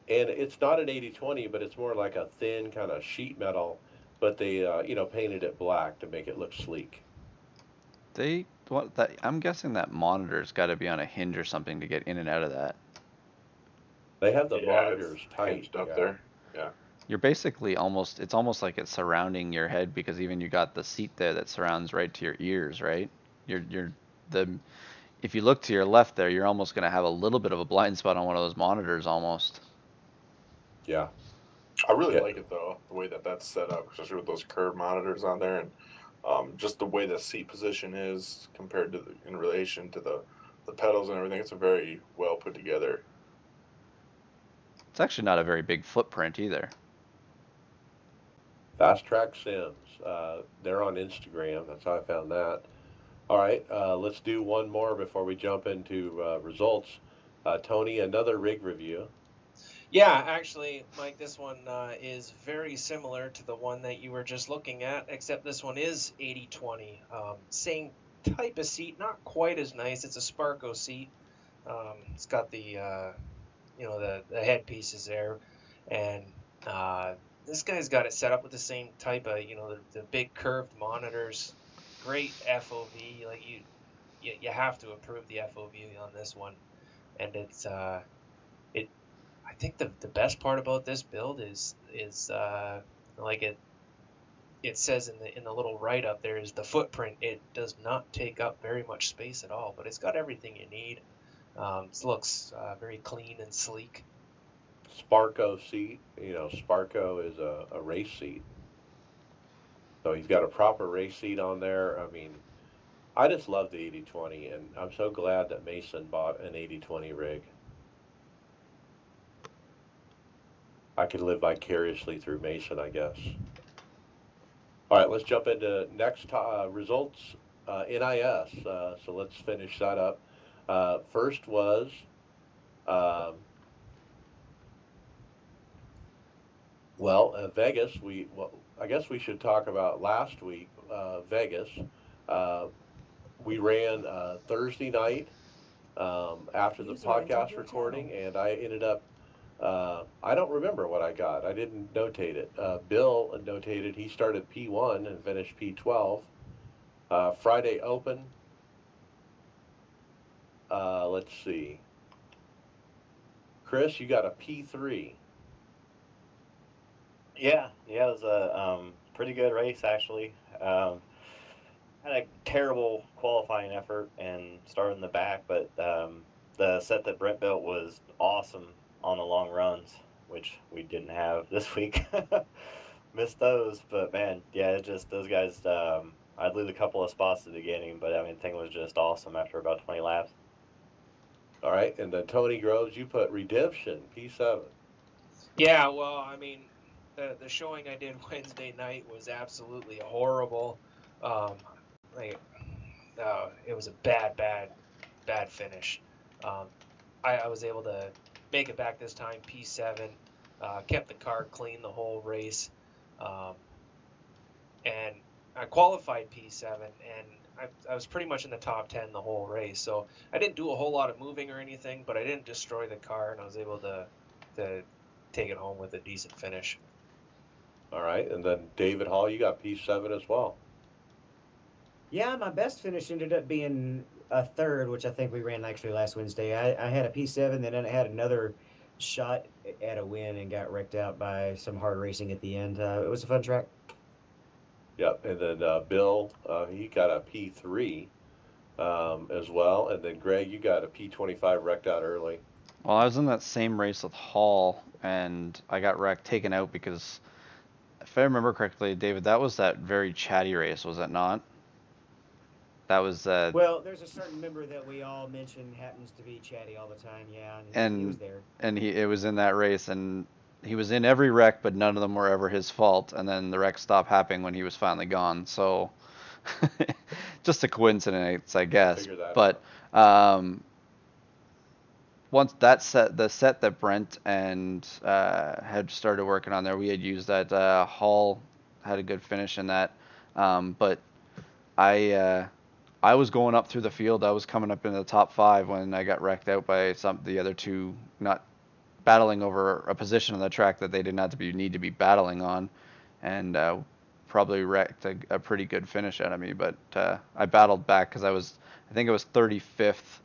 Speaker 1: and it's not an 80/20, but it's more like a thin kind of sheet metal. But they, painted it black to make it look sleek.
Speaker 6: I'm guessing that monitor's got to be on a hinge or something to get in and out of that.
Speaker 1: They have the
Speaker 2: Yeah,
Speaker 1: monitors
Speaker 2: it's
Speaker 1: tight.
Speaker 2: hinged up
Speaker 1: Yeah.
Speaker 2: there. Yeah.
Speaker 6: You're basically it's almost like it's surrounding your head, because even you got the seat there that surrounds right to your ears, right? If you look to your left there, you're almost going to have a little bit of a blind spot on one of those monitors almost.
Speaker 1: Yeah.
Speaker 2: I really
Speaker 1: Yeah.
Speaker 2: like it though, the way that that's set up, especially with those curved monitors on there, and just the way the seat position is compared to in relation to the pedals and everything. It's a very well put together.
Speaker 6: It's actually not a very big footprint either.
Speaker 1: Fast Track Sims. They're on Instagram. That's how I found that. All right, let's do one more before we jump into results. Tony, another rig review.
Speaker 3: Yeah, actually, Mike, this one is very similar to the one that you were just looking at, except this one is 80/20. Same type of seat, not quite as nice. It's a Sparco seat. It's got the the headpieces there, and this guy's got it set up with the same type of the big curved monitors, great FOV. Like you have to approve the FOV on this one, and it's it. I think the best part about this build is like it says in the little write up there is the footprint. It does not take up very much space at all, but it's got everything you need. It looks very clean and sleek.
Speaker 1: Sparco seat. Sparco is a race seat. So he's got a proper race seat on there. I mean, I just love the 80/20, and I'm so glad that Mason bought an 80/20 rig. I could live vicariously through Mason, I guess. All right, let's jump into next results. NIS. So let's finish that up. First was Vegas. I guess we should talk about last week. Vegas. We ran Thursday night after the
Speaker 7: User entered
Speaker 1: podcast
Speaker 7: your
Speaker 1: recording,
Speaker 7: channel.
Speaker 1: and I ended up. I don't remember what I got. I didn't notate it. Bill notated he started P1 and finished P12. Friday Open. Let's see. Chris, you got a P3.
Speaker 5: Yeah, it was a pretty good race actually. Had a terrible qualifying effort and started in the back, but the set that Brent built was awesome on the long runs, which we didn't have this week. Missed those, but man, yeah, it just those guys. I'd lose a couple of spots at the beginning, but I mean, the thing was just awesome after about 20 laps.
Speaker 1: All right, and then Tony Groves, you put Redemption P7.
Speaker 3: Yeah, well, I mean, the showing I did Wednesday night was absolutely horrible. Like, it was a bad finish. I was able to make it back this time, P7. Kept the car clean the whole race, and I qualified P7, and I was pretty much in the top 10 the whole race. So I didn't do a whole lot of moving or anything, but I didn't destroy the car, and I was able to take it home with a decent finish.
Speaker 1: All right, and then David Hall, you got P7 as well.
Speaker 4: Yeah, my best finish ended up being a third, which I think we ran actually last Wednesday. I had a P7, then I had another shot at a win and got wrecked out by some hard racing at the end. It was a fun track.
Speaker 1: Yep. And then Bill, he got a P3 as well. And then Greg, you got a P25 wrecked out early.
Speaker 6: Well, I was in that same race with Hall, and I got taken out because, if I remember correctly, David, that was that very chatty race, was it not? That was
Speaker 4: Well, there's a certain member that we all mention happens to be chatty all the time. Yeah, and he was there.
Speaker 6: and it was in that race, and he was in every wreck, but none of them were ever his fault. And then the wreck stopped happening when he was finally gone. So, just a coincidence, I guess.
Speaker 1: Figure that
Speaker 6: But once that the set that Brent and had started working on there, we had used that. Hall had a good finish in that, but I I was going up through the field. I was coming up in the top 5 when I got wrecked out by the other two, not battling over a position on the track that they didn't have to need to be battling on, and probably wrecked a pretty good finish out of me. But I battled back because I think it was 35th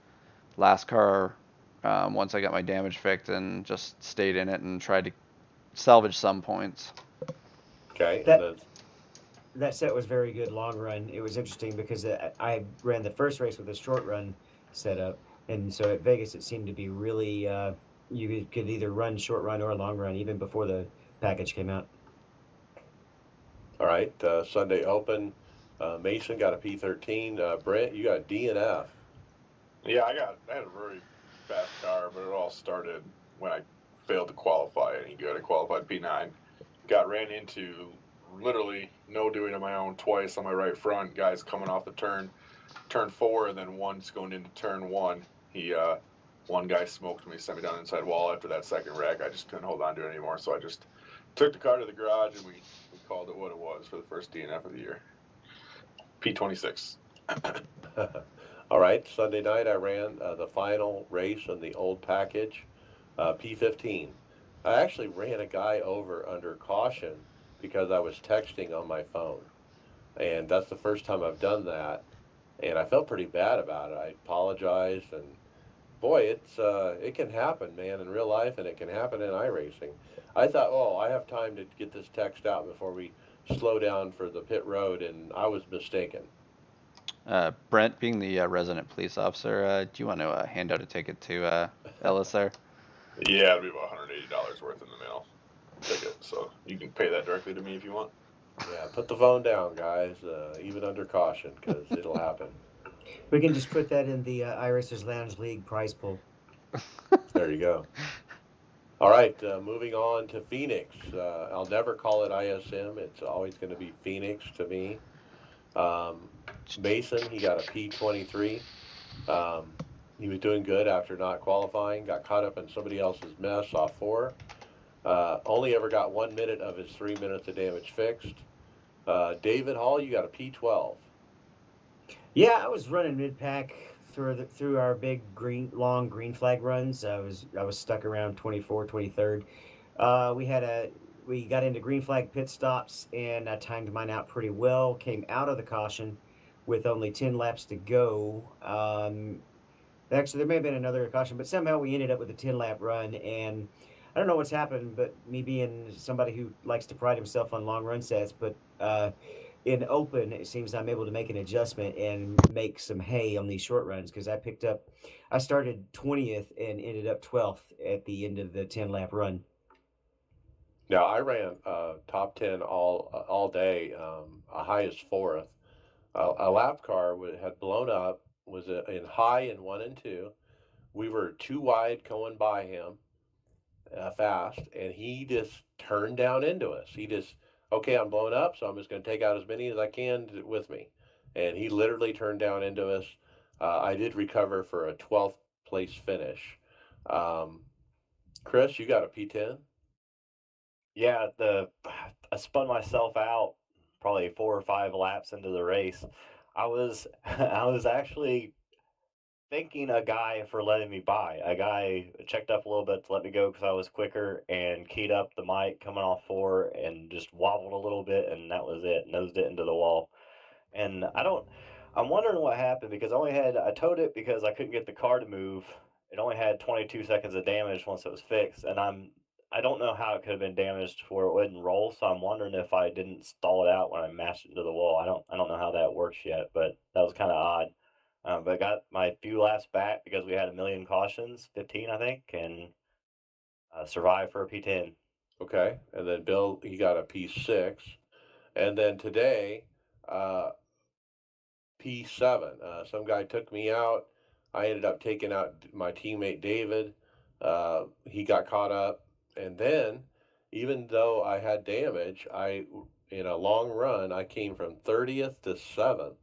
Speaker 6: last car once I got my damage fixed, and just stayed in it and tried to salvage some points.
Speaker 1: Okay.
Speaker 4: That set was very good long run. It was interesting because I ran the first race with a short run setup, and so at Vegas it seemed to be really you could either run short run or long run even before the package came out.
Speaker 1: All right. Sunday Open. Mason got a P13. Brent, you got D and F.
Speaker 2: Yeah, I had a very fast car, but it all started when I failed to qualify any good. I qualified P9. Ran into literally no doing of my own twice on my right front. Guys coming off the turn 4, and then once going into turn 1. One guy smoked me, sent me down the inside wall after that second wreck. I just couldn't hold on to it anymore, so I just took the car to the garage and we called it what it was for the first DNF of the year. P26.
Speaker 1: All right. Sunday night I ran the final race in the old package, P15. I actually ran a guy over under caution because I was texting on my phone. And that's the first time I've done that. And I felt pretty bad about it. I apologized, and boy, it can happen, man, in real life, and it can happen in iRacing. I thought, oh, I have time to get this text out before we slow down for the pit road, and I was mistaken.
Speaker 6: Brent, being the resident police officer, do you want to hand out a ticket to Ellis there?
Speaker 2: Yeah, it'll be about $180 worth in the mail ticket, so you can pay that directly to me if you want.
Speaker 1: Yeah, put the phone down, guys, even under caution, because it'll happen.
Speaker 4: We can just put that in the iRacers Lounge League prize pool.
Speaker 1: There you go. All right, moving on to Phoenix. I'll never call it ISM. It's always going to be Phoenix to me. Mason, he got a P23. He was doing good after not qualifying. Got caught up in somebody else's mess off 4. Only ever got 1 minute of his 3 minutes of damage fixed. David Hall, you got a P12.
Speaker 4: Yeah, I was running mid pack through our big long green flag runs. I was stuck around 24, 23rd. We got into green flag pit stops, and I timed mine out pretty well. Came out of the caution with only 10 laps to go. Actually, there may have been another caution, but somehow we ended up with a 10-lap run, and I don't know what's happened, but me being somebody who likes to pride himself on long run sets, but in open, it seems I'm able to make an adjustment and make some hay on these short runs because I started 20th and ended up 12th at the end of the 10-lap run.
Speaker 1: Now, I ran top 10 all day, a high as 4th. A lap car had blown up, was in high in 1 and 2. We were too wide going by him fast, and he just turned down into us. He just, okay, I'm blown up, so I'm just going to take out as many as I can with me. And he literally turned down into us. I did recover for a 12th place finish. Chris, you got a P10?
Speaker 5: Yeah, I spun myself out probably 4 or 5 laps into the race. I was I was actually thanking a guy for letting me by. A guy checked up a little bit to let me go because I was quicker and keyed up the mic coming off 4 and just wobbled a little bit, and that was it. Nosed it into the wall. And I'm wondering what happened because I towed it because I couldn't get the car to move. It only had 22 seconds of damage once it was fixed, and I don't know how it could have been damaged where it wouldn't roll. So I'm wondering if I didn't stall it out when I mashed it into the wall. I don't know how that works yet, but that was kind of odd. But I got my few laps back because we had a million cautions, 15 I think, and survived for a P10.
Speaker 1: Okay, and then Bill, he got a P6, and then today, uh, P7. Some guy took me out. I ended up taking out my teammate David. He got caught up, and then, even though I had damage, in a long run, I came from 30th to 7th,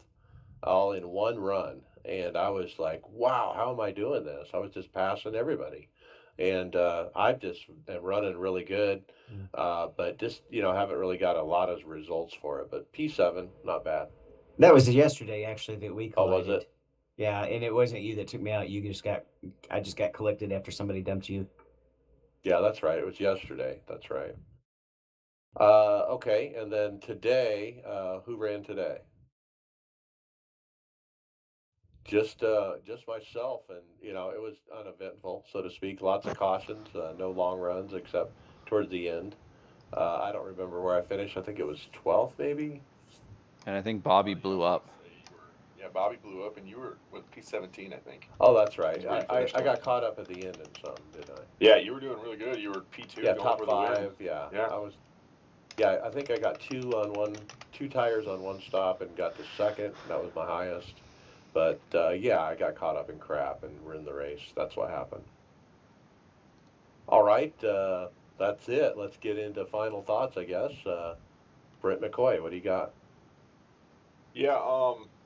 Speaker 1: all in one run. And I was like, wow, how am I doing this? I was just passing everybody. And I just am running really good, but just, haven't really got a lot of results for it. But P7, not bad.
Speaker 4: That was yesterday, actually, that we
Speaker 1: Oh, was
Speaker 4: collided.
Speaker 1: it?
Speaker 4: Yeah, and it wasn't you that took me out. I just got collected after somebody dumped you.
Speaker 1: Yeah, that's right. It was yesterday. That's right. Okay, and then today, who ran today? Just myself, and it was uneventful, so to speak. Lots of cautions, no long runs except towards the end. I don't remember where I finished. I think it was 12th, maybe.
Speaker 6: And I think Bobby blew up.
Speaker 2: Yeah, Bobby blew up, and you were with P17, I think.
Speaker 1: Oh, that's right.
Speaker 2: That's where you
Speaker 1: I
Speaker 2: finished up.
Speaker 1: got caught up at the end in some, didn't I?
Speaker 2: Yeah, you were doing really good. You were P2
Speaker 1: Yeah,
Speaker 2: going
Speaker 1: top
Speaker 2: for the win.
Speaker 1: 5. Yeah,
Speaker 2: Yeah.
Speaker 1: I was. Yeah, I think I got two tires on one stop and got to second. That was my highest. But yeah, I got caught up in crap and ruined the race. That's what happened. All right, that's it. Let's get into final thoughts, I guess. Brent McCoy, what do you got?
Speaker 2: Yeah,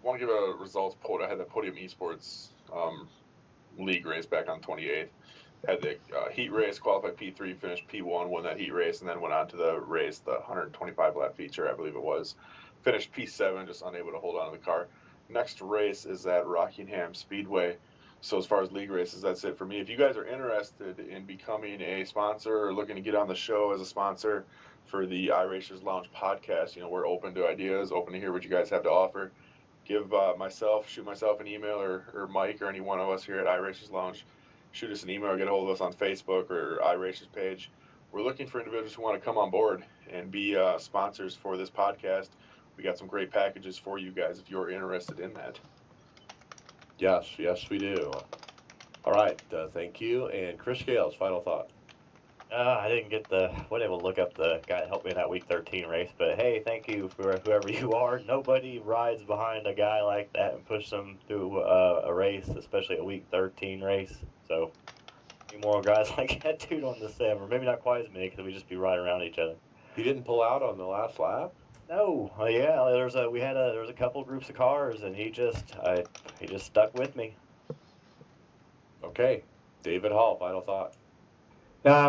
Speaker 2: want to give a results poll. I had the Podium Esports league race back on 28th. Had the heat race, qualified P3, finished P1, won that heat race, and then went on to the race, the 125 lap feature, I believe it was. Finished P7, just unable to hold on to the car. Next race is at Rockingham Speedway. So as far as league races, that's it for me. If you guys are interested in becoming a sponsor or looking to get on the show as a sponsor for the iRacers Lounge podcast, we're open to ideas, open to hear what you guys have to offer. Shoot myself an email, or Mike or any one of us here at iRacers Lounge. Shoot us an email or get a hold of us on Facebook or iRacers page. We're looking for individuals who want to come on board and be sponsors for this podcast. We got some great packages for you guys if you're interested in that.
Speaker 1: Yes, we do. All right, thank you. And Chris Gales, final thought.
Speaker 5: I wasn't able to look up the guy that helped me in that week 13 race, but hey, thank you for whoever you are. Nobody rides behind a guy like that and pushes him through a race, especially a week 13 race. So, any more guys like that dude on the sim, or maybe not quite as many because we just be riding around each other.
Speaker 1: He didn't pull out on the last lap?
Speaker 5: No, yeah, there was a couple groups of cars, and he just stuck with me.
Speaker 1: Okay, David Hall, final thought.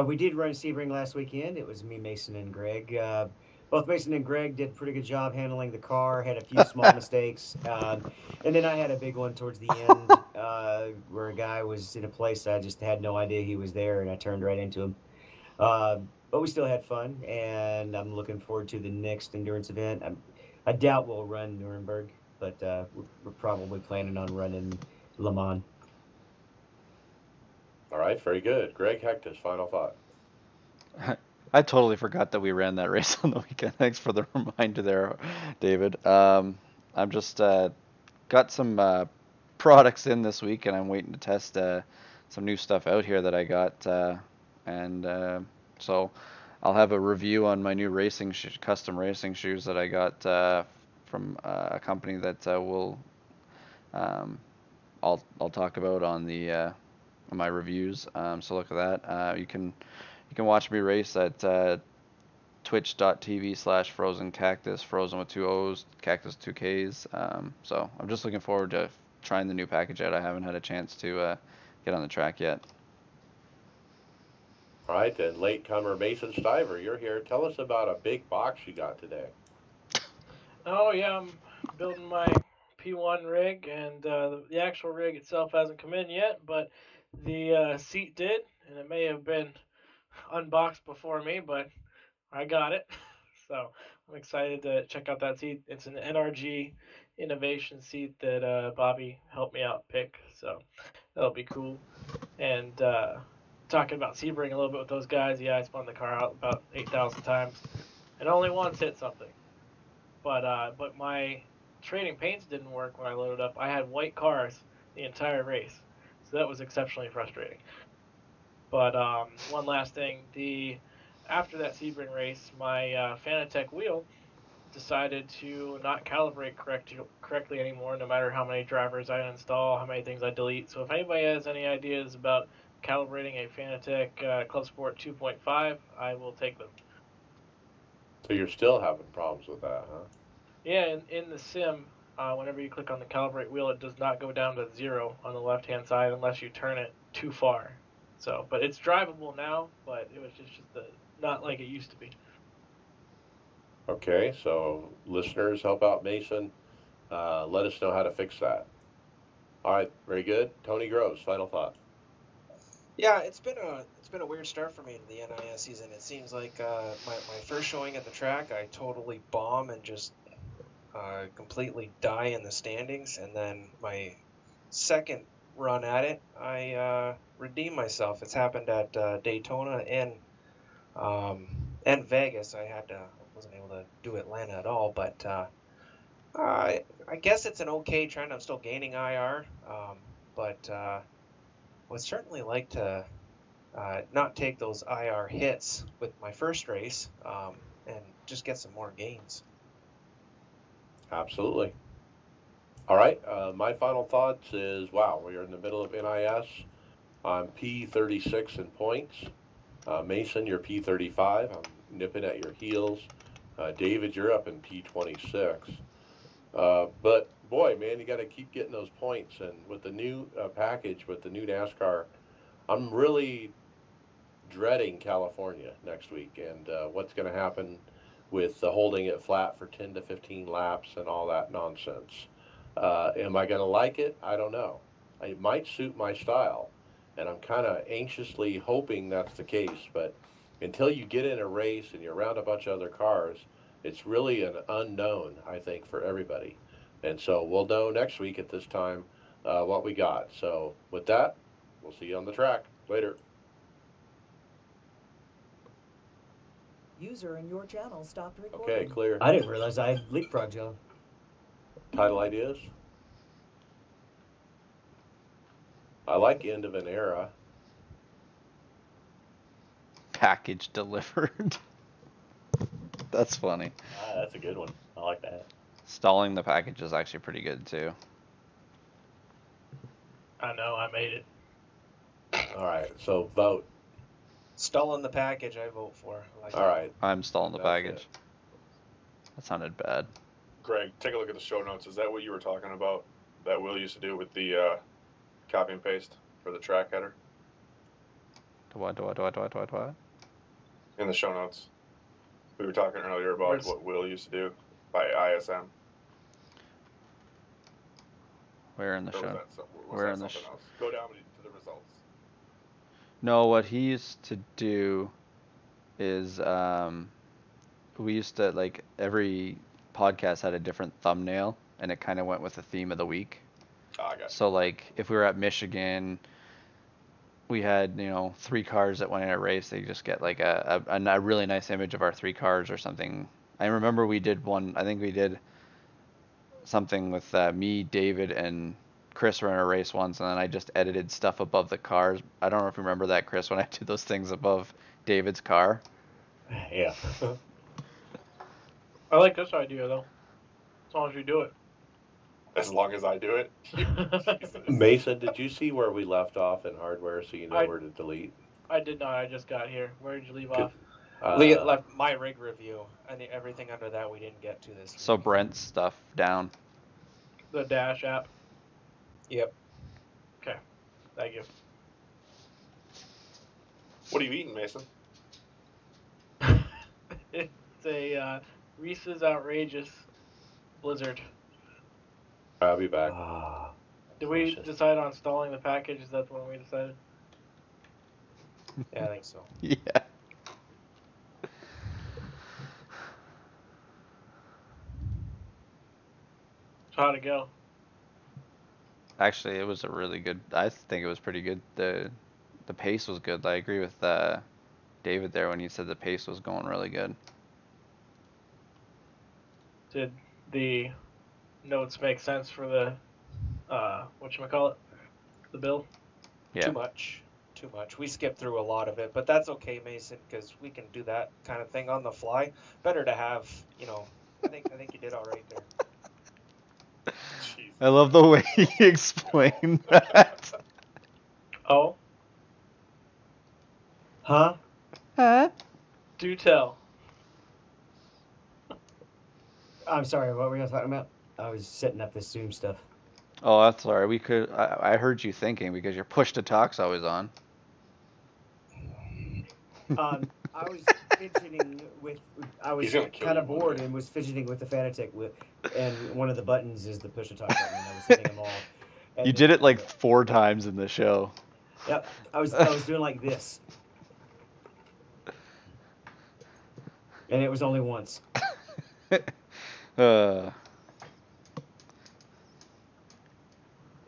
Speaker 4: We did run Sebring last weekend. It was me, Mason, and Greg. Both Mason and Greg did a pretty good job handling the car, had a few small mistakes. And then I had a big one towards the end where a guy was in a place I just had no idea he was there, and I turned right into him. But we still had fun, and I'm looking forward to the next endurance event. I doubt we'll run Nuremberg, but we're probably planning on running Le Mans.
Speaker 1: All right, very good. Greg Hectus, final thought.
Speaker 6: I totally forgot that we ran that race on the weekend. Thanks for the reminder there, David. I'm just got some products in this week, and I'm waiting to test some new stuff out here that I got, and so I'll have a review on my new custom racing shoes that I got from a company that I'll talk about on the my reviews. So look at that. You can watch me race at twitch.tv/frozencactus, frozen with 2 O's, cactus 2 K's. So I'm just looking forward to trying the new package out. I haven't had a chance to get on the track yet.
Speaker 1: All right, and latecomer Mason Stiver, you're here. Tell us about a big box you got today.
Speaker 8: Oh yeah, I'm building my P1 rig, and the actual rig itself hasn't come in yet, but the seat did, and it may have been unboxed before me, but I got it. So I'm excited to check out that seat. It's an NRG innovation seat that Bobby helped me out pick, so that'll be cool. And talking about Sebring a little bit with those guys, yeah, I spun the car out about 8,000 times, and only once hit something. But my trading paints didn't work when I loaded up. I had white cars the entire race, so that was exceptionally frustrating. But one last thing, after that Sebring race, my Fanatec wheel decided to not calibrate correctly anymore, no matter how many drivers I install, how many things I delete. So if anybody has any ideas about calibrating a Fanatec Club Sport 2.5, I will take them.
Speaker 1: So you're still having problems with that, huh?
Speaker 8: Yeah, in the sim, whenever you click on the calibrate wheel, it does not go down to 0 on the left-hand side unless you turn it too far. So, but it's drivable now, but it was just not like it used to be.
Speaker 1: Okay, so listeners, help out Mason. Let us know how to fix that. All right, very good. Tony Groves, final thought.
Speaker 3: Yeah, it's been a weird start for me to the NIS season. It seems like my first showing at the track, I totally bomb and just completely die in the standings, and then my second run at it, I redeem myself. It's happened at Daytona and Vegas. I wasn't able to do Atlanta at all, but I guess it's an okay trend. I'm still gaining IR, but would certainly like to not take those IR hits with my first race and just get some more gains.
Speaker 1: Absolutely. All right, my final thoughts is, wow, we are in the middle of NIS. I'm P36 in points. Mason, you're P35. I'm nipping at your heels. David, you're up in P26. But boy, man, you got to keep getting those points. And with the new package, with the new NASCAR, I'm really dreading California next week and what's going to happen with holding it flat for 10 to 15 laps and all that nonsense. Am I going to like it? I don't know. It might suit my style, and I'm kind of anxiously hoping that's the case. But until you get in a race and you're around a bunch of other cars, it's really an unknown, I think, for everybody. And so we'll know next week at this time what we got. So with that, we'll see you on the track. Later.
Speaker 9: User in your channel stopped recording.
Speaker 1: Okay, clear.
Speaker 4: I didn't realize I leapfrogged y'all.
Speaker 1: Title ideas? I like End of an Era.
Speaker 6: Package delivered. That's funny.
Speaker 5: That's a good one. I like that.
Speaker 6: Stalling the package is actually pretty good too.
Speaker 8: I know, I made it.
Speaker 1: All right, so vote.
Speaker 3: Stalling the package, I vote for.
Speaker 1: All right.
Speaker 6: I'm stalling the
Speaker 1: That's
Speaker 6: package.
Speaker 1: it.
Speaker 6: That sounded bad.
Speaker 2: Greg, take a look at the show notes. Is that what you were talking about that Will used to do with the copy and paste for the track header?
Speaker 6: What?
Speaker 2: In the show notes. We were talking earlier about what Will used to do by ISM.
Speaker 6: Where in the
Speaker 2: Or was
Speaker 6: show?
Speaker 2: that some- was
Speaker 6: Where
Speaker 2: that
Speaker 6: in the
Speaker 2: something else? Go down to the results.
Speaker 6: No, what he used to do is we used to, like, every podcast had a different thumbnail and it kind of went with the theme of the week.
Speaker 2: Oh, I got you.
Speaker 6: So like if we were at Michigan, we had, 3 cars that went in a race. They just get like a really nice image of our 3 cars or something. I remember we did one. I think we did something with me, David, and Chris were in a race once, and then I just edited stuff above the cars. I don't know if you remember that, Chris, when I did those things above David's car.
Speaker 4: Yeah.
Speaker 8: I like this idea though, as long as you do it.
Speaker 2: As long as I do it. Jesus.
Speaker 1: Mason, did you see where we left off in hardware so you know where to delete?
Speaker 8: I did not. I just got here. Where did you leave
Speaker 1: Good.
Speaker 8: off?
Speaker 3: Left my rig review and everything under that we didn't get to this week.
Speaker 6: So Brent's stuff down.
Speaker 8: The Dash app.
Speaker 3: Yep.
Speaker 8: Okay. Thank you.
Speaker 2: What are you eating, Mason?
Speaker 8: It's a Reese's Outrageous Blizzard.
Speaker 1: I'll be back.
Speaker 4: Ah,
Speaker 8: Did we
Speaker 4: delicious.
Speaker 8: decide on stalling the package? Is that the one we decided?
Speaker 3: Yeah, I think so.
Speaker 6: Yeah.
Speaker 8: How'd it go?
Speaker 6: Actually, it was a really good. I think it was pretty good. The pace was good. I agree with David there when he said the pace was going really good.
Speaker 8: Did the notes make sense for the whatchamacallit? The build?
Speaker 6: Yeah.
Speaker 3: Too much. We skipped through a lot of it, but that's okay, Mason, because we can do that kind of thing on the fly. Better to have, I think you did all right there.
Speaker 2: Jesus.
Speaker 6: I love the way he explained that.
Speaker 8: Oh,
Speaker 4: Huh?
Speaker 6: Huh?
Speaker 8: do tell.
Speaker 4: I'm sorry, what were you talking about? I was setting up this Zoom stuff.
Speaker 6: Oh, that's all right. We could. I heard you thinking because your push to talk's always on.
Speaker 4: I was fidgeting with. I was
Speaker 2: He's gonna kill
Speaker 4: kind
Speaker 2: you
Speaker 4: of
Speaker 2: one
Speaker 4: bored
Speaker 2: day.
Speaker 4: and was fidgeting with the Fanatec and one of the buttons is the push to talk button, and I was hitting them all. And
Speaker 6: You did it like 4 times in the show.
Speaker 4: Yep, I was doing like this, and it was only once.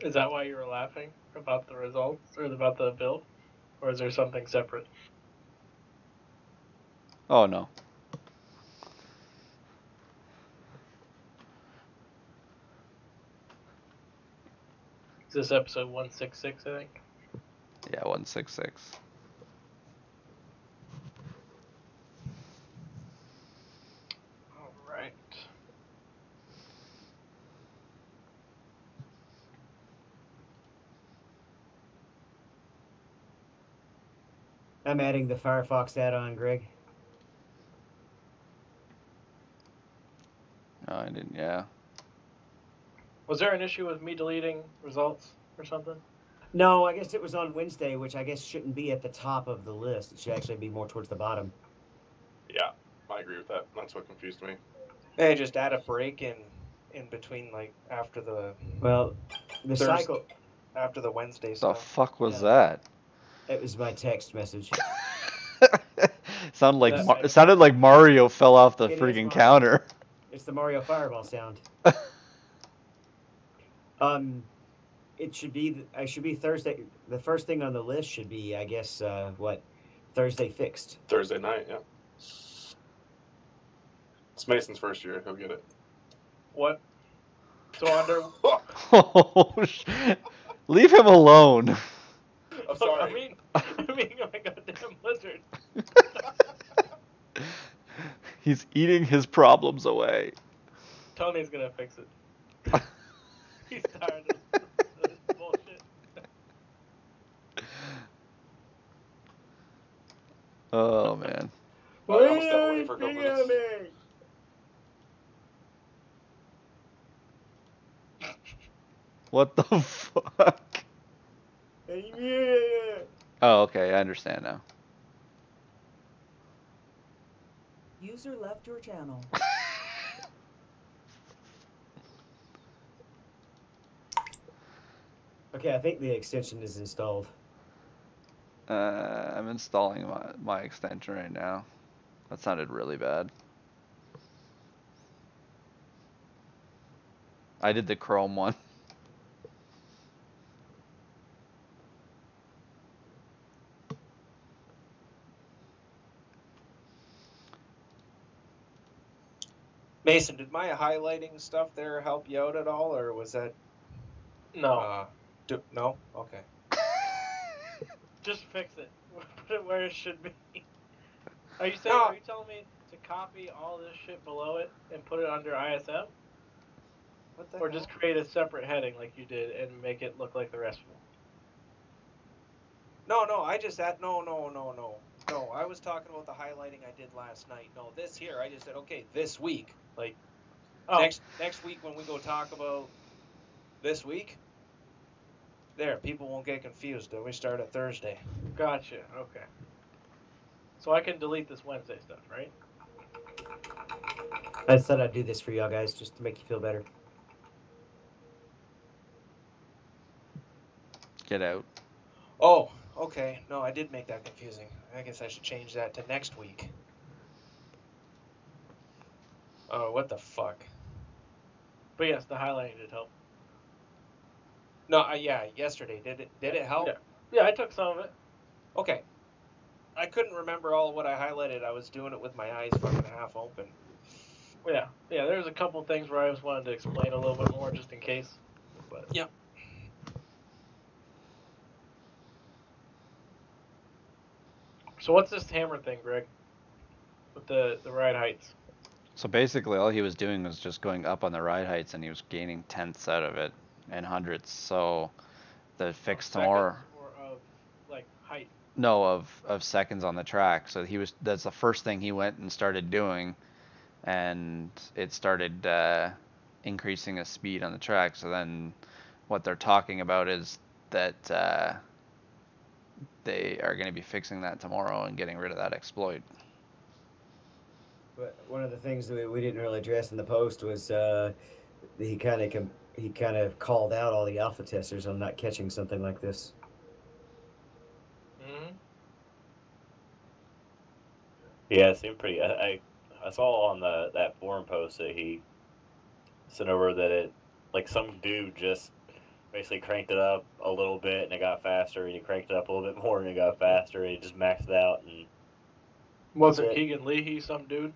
Speaker 8: Is that why you were laughing about the results or about the build, or is there something separate?
Speaker 6: Oh no.
Speaker 8: Is this episode 166? I think.
Speaker 6: Yeah, 166.
Speaker 8: All right.
Speaker 4: I'm adding the Firefox add-on, Greg.
Speaker 6: No, I didn't. Yeah.
Speaker 8: Was there an issue with me deleting results or something?
Speaker 4: No, I guess it was on Wednesday, which I guess shouldn't be at the top of the list. It should actually be more towards the bottom.
Speaker 2: Yeah, I agree with that. That's what confused me.
Speaker 3: Hey, just add a break in between, like after the
Speaker 4: Cycle.
Speaker 3: after the Wednesday
Speaker 6: The
Speaker 3: stuff.
Speaker 6: fuck was that?
Speaker 4: It was my text message.
Speaker 6: It sounded like Mario fell off the
Speaker 4: It is
Speaker 6: freaking
Speaker 4: Mario.
Speaker 6: counter.
Speaker 4: It's the Mario Fireball sound. It should be. I should be Thursday. The first thing on the list should be, I guess, Thursday fixed.
Speaker 2: Thursday night, yeah. It's Mason's first year. He'll get it.
Speaker 8: What? So under.
Speaker 6: Oh, leave him alone.
Speaker 2: I'm sorry.
Speaker 8: I mean, oh my goddamn lizard.
Speaker 6: He's eating his problems away.
Speaker 8: Tony's gonna fix it. He's tired of this bullshit.
Speaker 6: Oh man.
Speaker 2: I'm gonna step away for a couple minutes.
Speaker 6: What the fuck? Oh, okay. I understand now.
Speaker 9: User left your channel.
Speaker 4: Okay, I think the extension is installed.
Speaker 6: I'm installing my extension right now. That sounded really bad. I did the Chrome one.
Speaker 3: Mason, did my highlighting stuff there help you out at all, or was that
Speaker 8: No.
Speaker 3: no? Okay.
Speaker 8: Just fix it. Put it where it should be. Are you telling me to copy all this shit below it and put it under ISM?
Speaker 3: What the
Speaker 8: Or
Speaker 3: hell?
Speaker 8: just create a separate heading like you did and make it look like the rest of them?
Speaker 3: No, I just add no. I was talking about the highlighting I did last night. No, this here, I just said, okay, this week. Like next week when we go talk about this week, there, people won't get confused. Then we start at Thursday.
Speaker 8: Gotcha. Okay. So I can delete this Wednesday stuff, right?
Speaker 4: I thought I'd do this for y'all guys just to make you feel better.
Speaker 6: Get out.
Speaker 3: Oh, okay. No, I did make that confusing. I guess I should change that to next week. Oh, what the fuck?
Speaker 8: But yes, the highlighting did help.
Speaker 3: No, yeah, yesterday. Did it help?
Speaker 8: Yeah, I took some of it.
Speaker 3: Okay. I couldn't remember all of what I highlighted. I was doing it with my eyes fucking half open.
Speaker 8: Yeah. There's a couple things where I just wanted to explain a little bit more just in case. But
Speaker 3: Yep.
Speaker 8: So what's this hammer thing, Greg? With the ride heights?
Speaker 6: So basically, all he was doing was just going up on the ride heights, and he was gaining tenths out of it and hundredths. So the fix tomorrow.
Speaker 8: Or of like height?
Speaker 6: No, of seconds on the track. So that's the first thing he went and started doing, and it started increasing his speed on the track. So then what they're talking about is that they are going to be fixing that tomorrow and getting rid of that exploit.
Speaker 4: But one of the things that we didn't really address in the post was he kind of called out all the alpha testers on not catching something like this.
Speaker 8: Mm-hmm.
Speaker 5: Yeah, it seemed pretty. I saw on that forum post that he sent over that it, like, some dude just basically cranked it up a little bit and it got faster, and he cranked it up a little bit more and it got faster, and he just maxed it out. And
Speaker 8: wasn't Keegan Leahy some dude?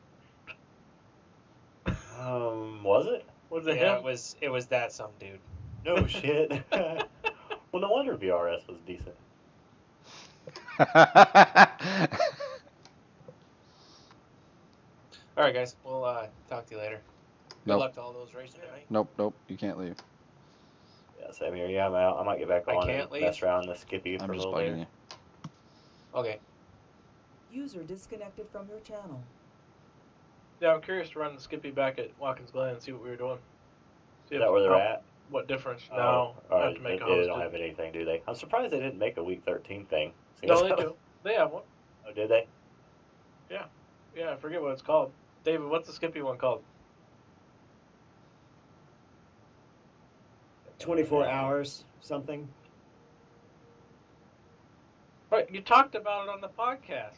Speaker 5: Was it?
Speaker 8: Was it
Speaker 3: Yeah,
Speaker 8: him?
Speaker 3: it was that some dude.
Speaker 5: No shit. Well, no wonder VRS was decent.
Speaker 3: All right, guys. We'll talk to you later. Good luck to all those racing tonight.
Speaker 6: Nope. You can't leave.
Speaker 5: Yeah, same here. Yeah, I'm out. I might get back on and mess around the Skippy for a little later.
Speaker 6: You.
Speaker 3: Okay.
Speaker 9: User disconnected from your channel.
Speaker 8: Yeah, I'm curious to run the Skippy back at Watkins Glen and see what we were doing.
Speaker 5: Is that where they're at?
Speaker 8: What difference?
Speaker 5: Oh,
Speaker 8: No,
Speaker 5: I
Speaker 8: have to make a
Speaker 5: they don't have anything, do they? I'm surprised they didn't make a week 13 thing.
Speaker 8: No, they do. They have one.
Speaker 5: Oh, did they?
Speaker 8: Yeah. Yeah, I forget what it's called. David, what's the Skippy one called?
Speaker 4: 24 hours, something.
Speaker 8: Right, you talked about it on the podcast.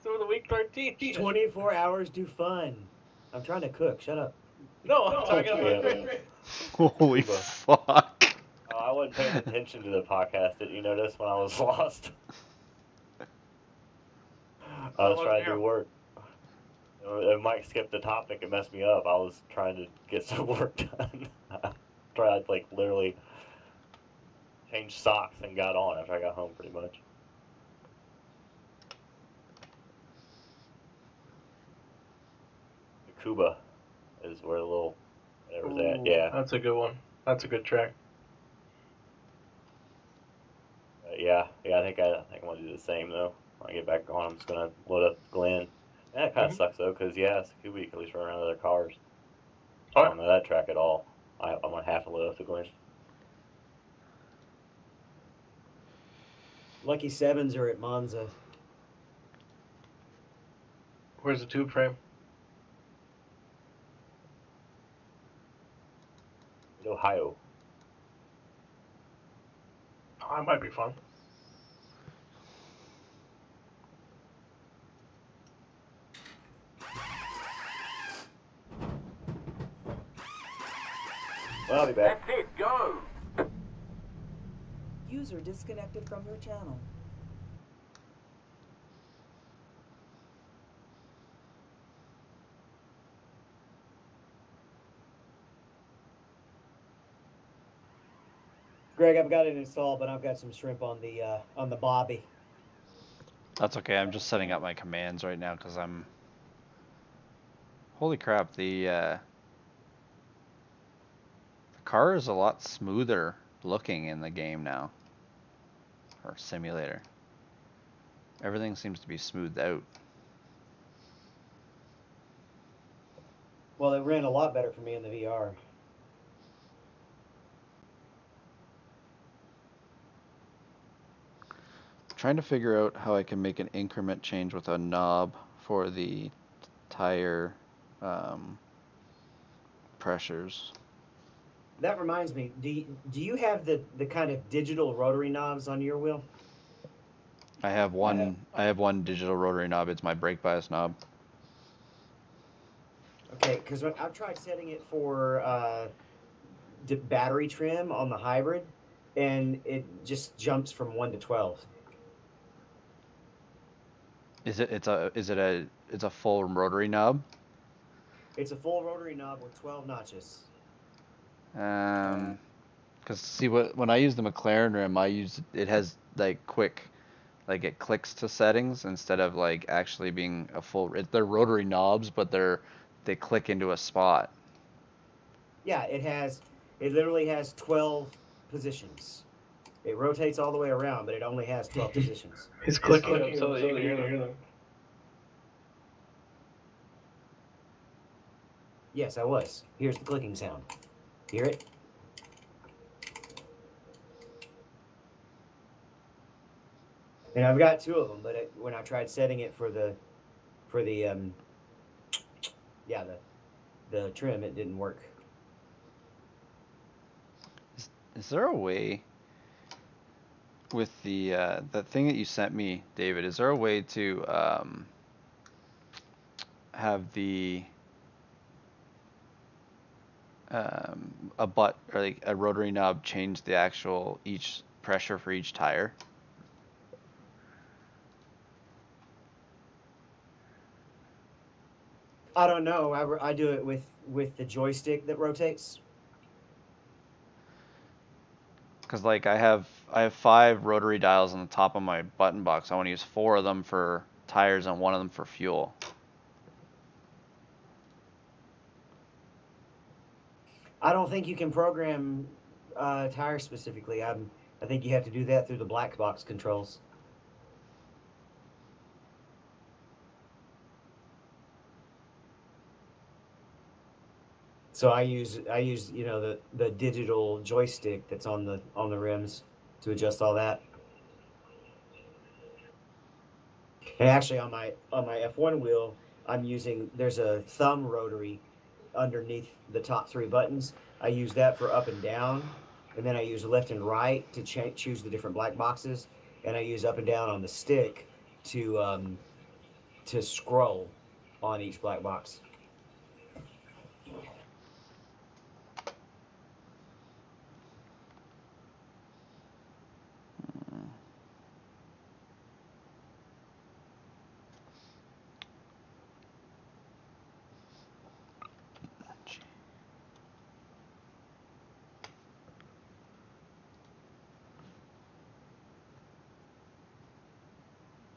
Speaker 8: So the week 13.
Speaker 4: 24 hours do fun. I'm trying to cook. Shut up.
Speaker 8: No, I'm talking about
Speaker 6: Holy fuck.
Speaker 5: Oh, I wasn't paying attention to the podcast. Did you notice when I was lost? I was trying to do work. Mike skipped the topic and messed me up. I was trying to get some work done. Tried, like, literally changed socks and got on after I got home, pretty much. Cuba is where the little whatever's at. Yeah,
Speaker 8: that's a good one. That's a good track.
Speaker 5: Yeah. I think I want to do the same though. When I get back on, I'm just gonna load up Glen. That kind of sucks though, because Cuba you can at least run around other cars. I don't know that track at all. I'm gonna have to load up the Glen.
Speaker 4: Lucky Sevens are at Monza.
Speaker 8: Where's the tube frame?
Speaker 5: Ohio.
Speaker 8: Oh, that might be fun.
Speaker 5: Well, I'll be back.
Speaker 10: That's it, go!
Speaker 9: User disconnected from your channel.
Speaker 4: Greg, I've got it installed, but I've got some shrimp on the bobby.
Speaker 6: That's okay. I'm just setting up my commands right now because I'm. Holy crap! The car is a lot smoother looking in the game now, or simulator. Everything seems to be smoothed out.
Speaker 4: Well, it ran a lot better for me in the VR.
Speaker 6: Trying to figure out how I can make an increment change with a knob for the tire pressures.
Speaker 4: That reminds me, do you have the kind of digital rotary knobs on your wheel?
Speaker 6: I have one digital rotary knob. It's my brake bias knob.
Speaker 4: Okay, because I've tried setting it for the battery trim on the hybrid, and it just jumps from 1 to 12.
Speaker 6: Is it? It's a full rotary knob.
Speaker 4: It's a full rotary knob with 12 notches.
Speaker 6: Because see when I use the McLaren rim, it has like it clicks to settings instead of like actually being a full. They're rotary knobs, but they click into a spot.
Speaker 4: Yeah, it literally has 12 positions. It rotates all the way around, but it only has 12 positions.
Speaker 8: He's clicking them so that you can hear them.
Speaker 4: Yes, I was. Here's the clicking sound. Hear it? And I've got 2 of them, but when I tried setting it for the trim, it didn't work.
Speaker 6: Is there a way with the thing that you sent me, David? Is there a way to have the a butt or like a rotary knob change the actual each pressure for each tire?
Speaker 4: I don't know. I do it with the joystick that rotates.
Speaker 6: Because like I have 5 rotary dials on the top of my button box. I want to use 4 of them for tires and 1 of them for fuel.
Speaker 4: I don't think you can program tires specifically. I think you have to do that through the black box controls. So I use the digital joystick that's on the rims to adjust all that. And actually on my F1 wheel, there's a thumb rotary underneath the top 3 buttons. I use that for up and down, and then I use left and right to choose the different black boxes, and I use up and down on the stick to scroll on each black box.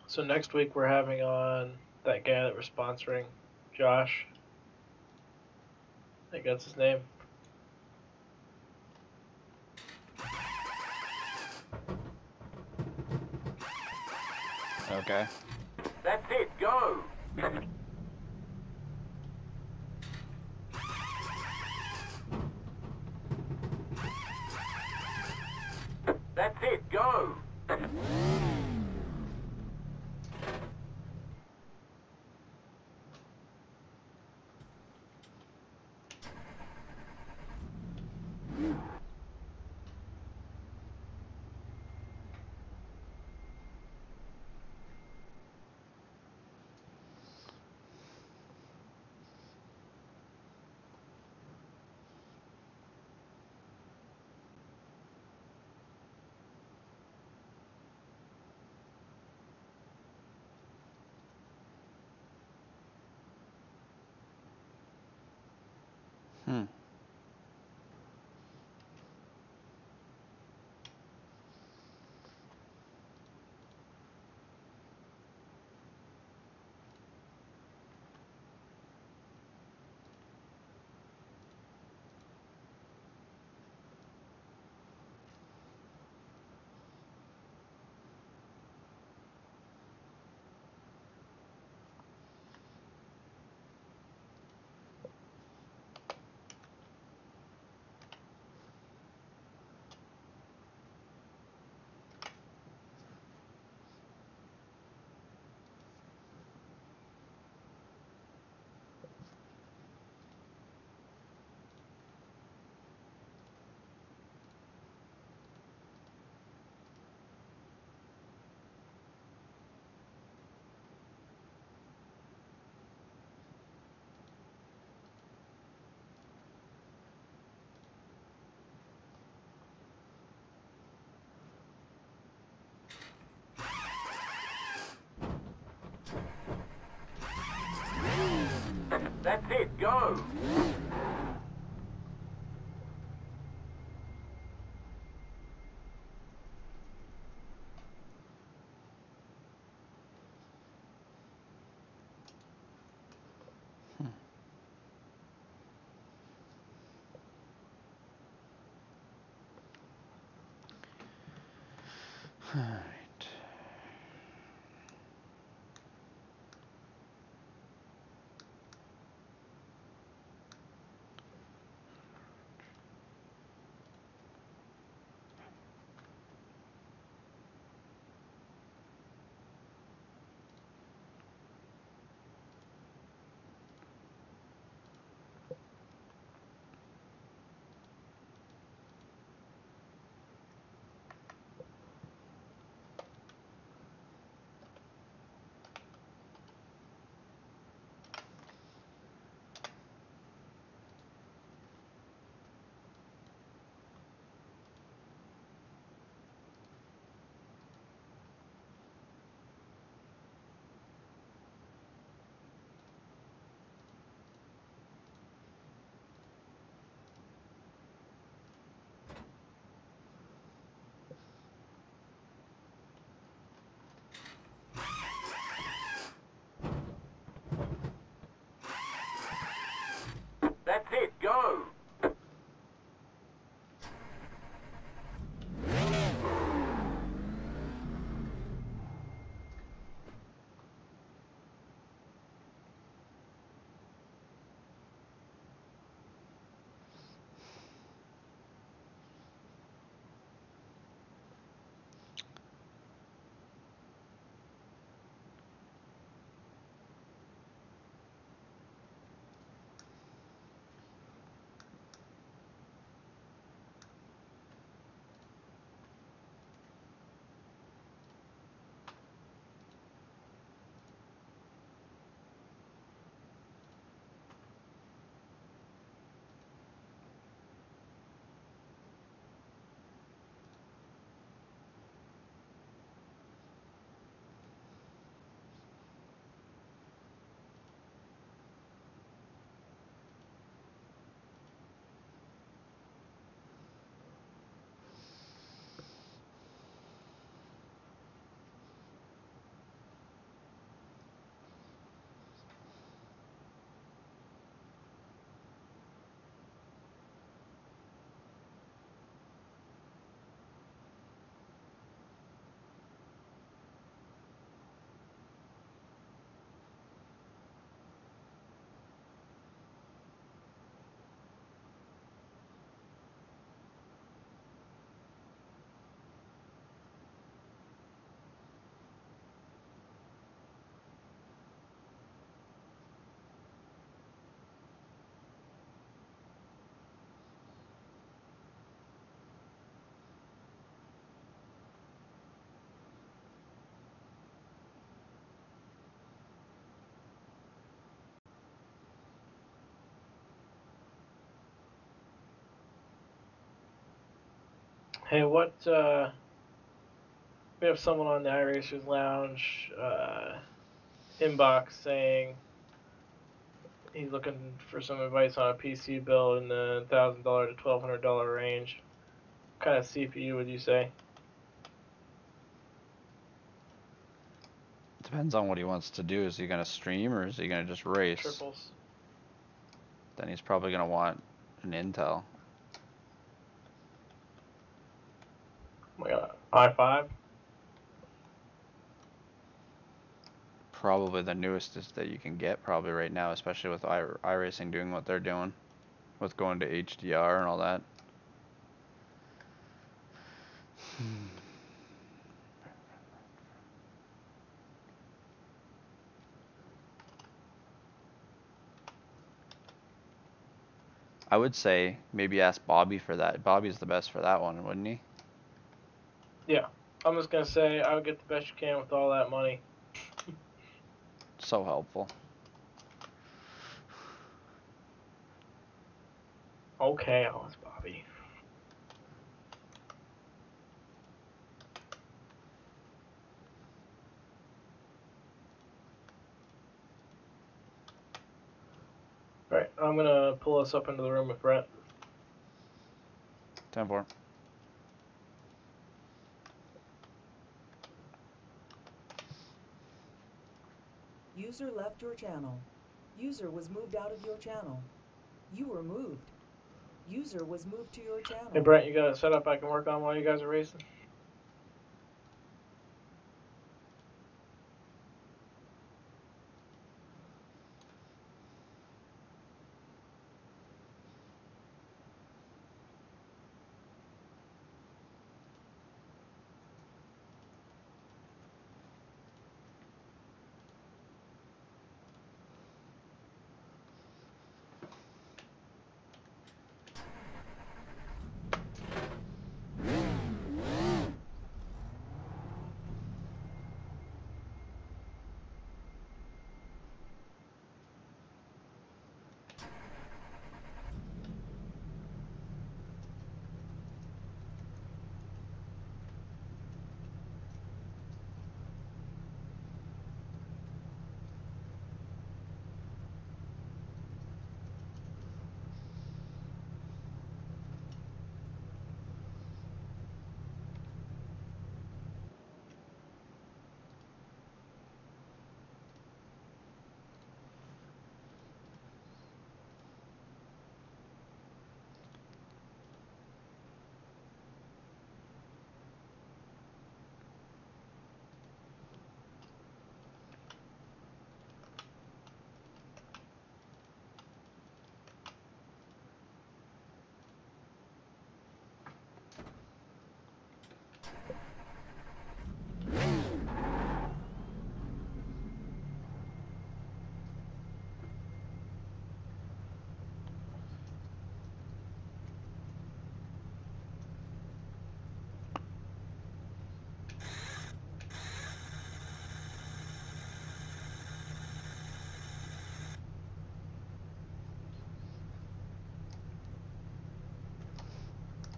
Speaker 8: So next week we're having on that guy that we're sponsoring, Josh. I think that's his name.
Speaker 6: Okay.
Speaker 10: That's it, go! That's it, go! go!
Speaker 6: Alright.
Speaker 10: That's it, go!
Speaker 8: Hey, we have someone on the iRacers Lounge inbox saying he's looking for some advice on a PC build in the $1,000 to $1,200 range. What kind of CPU would you say?
Speaker 6: Depends on what he wants to do. Is he going to stream or is he going to just race?
Speaker 8: Triples.
Speaker 6: Then he's probably going to want an Intel.
Speaker 8: Oh my god, i5.
Speaker 6: Probably the newest is that you can get probably right now, especially with iRacing doing what they're doing with going to HDR and all that. I would say maybe ask Bobby for that. Bobby's the best for that one, wouldn't he?
Speaker 8: Yeah, I'm just gonna say I would get the best you can with all that money.
Speaker 6: So helpful.
Speaker 8: Okay, I'll ask Bobby. Right. I'm gonna pull us up into the room with Brett.
Speaker 6: 10-4.
Speaker 9: User left your channel. User was moved out of your channel. You were moved. User was moved to your channel.
Speaker 8: Hey Brett, you got a setup I can work on while you guys are racing?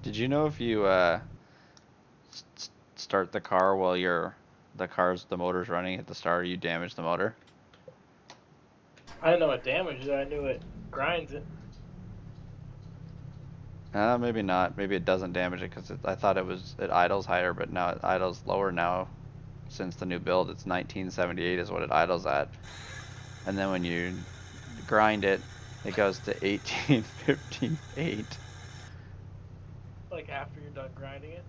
Speaker 6: Did you know if you start the car while the motor's running at the start, you damage the motor?
Speaker 8: I didn't know it damages it, I knew it grinds it.
Speaker 6: Maybe not. Maybe it doesn't damage it because I thought it idles higher, but now it idles lower now since the new build. It's 1978 is what it idles at. And then when you grind it, it goes to 1858.
Speaker 8: Like after you're done grinding it?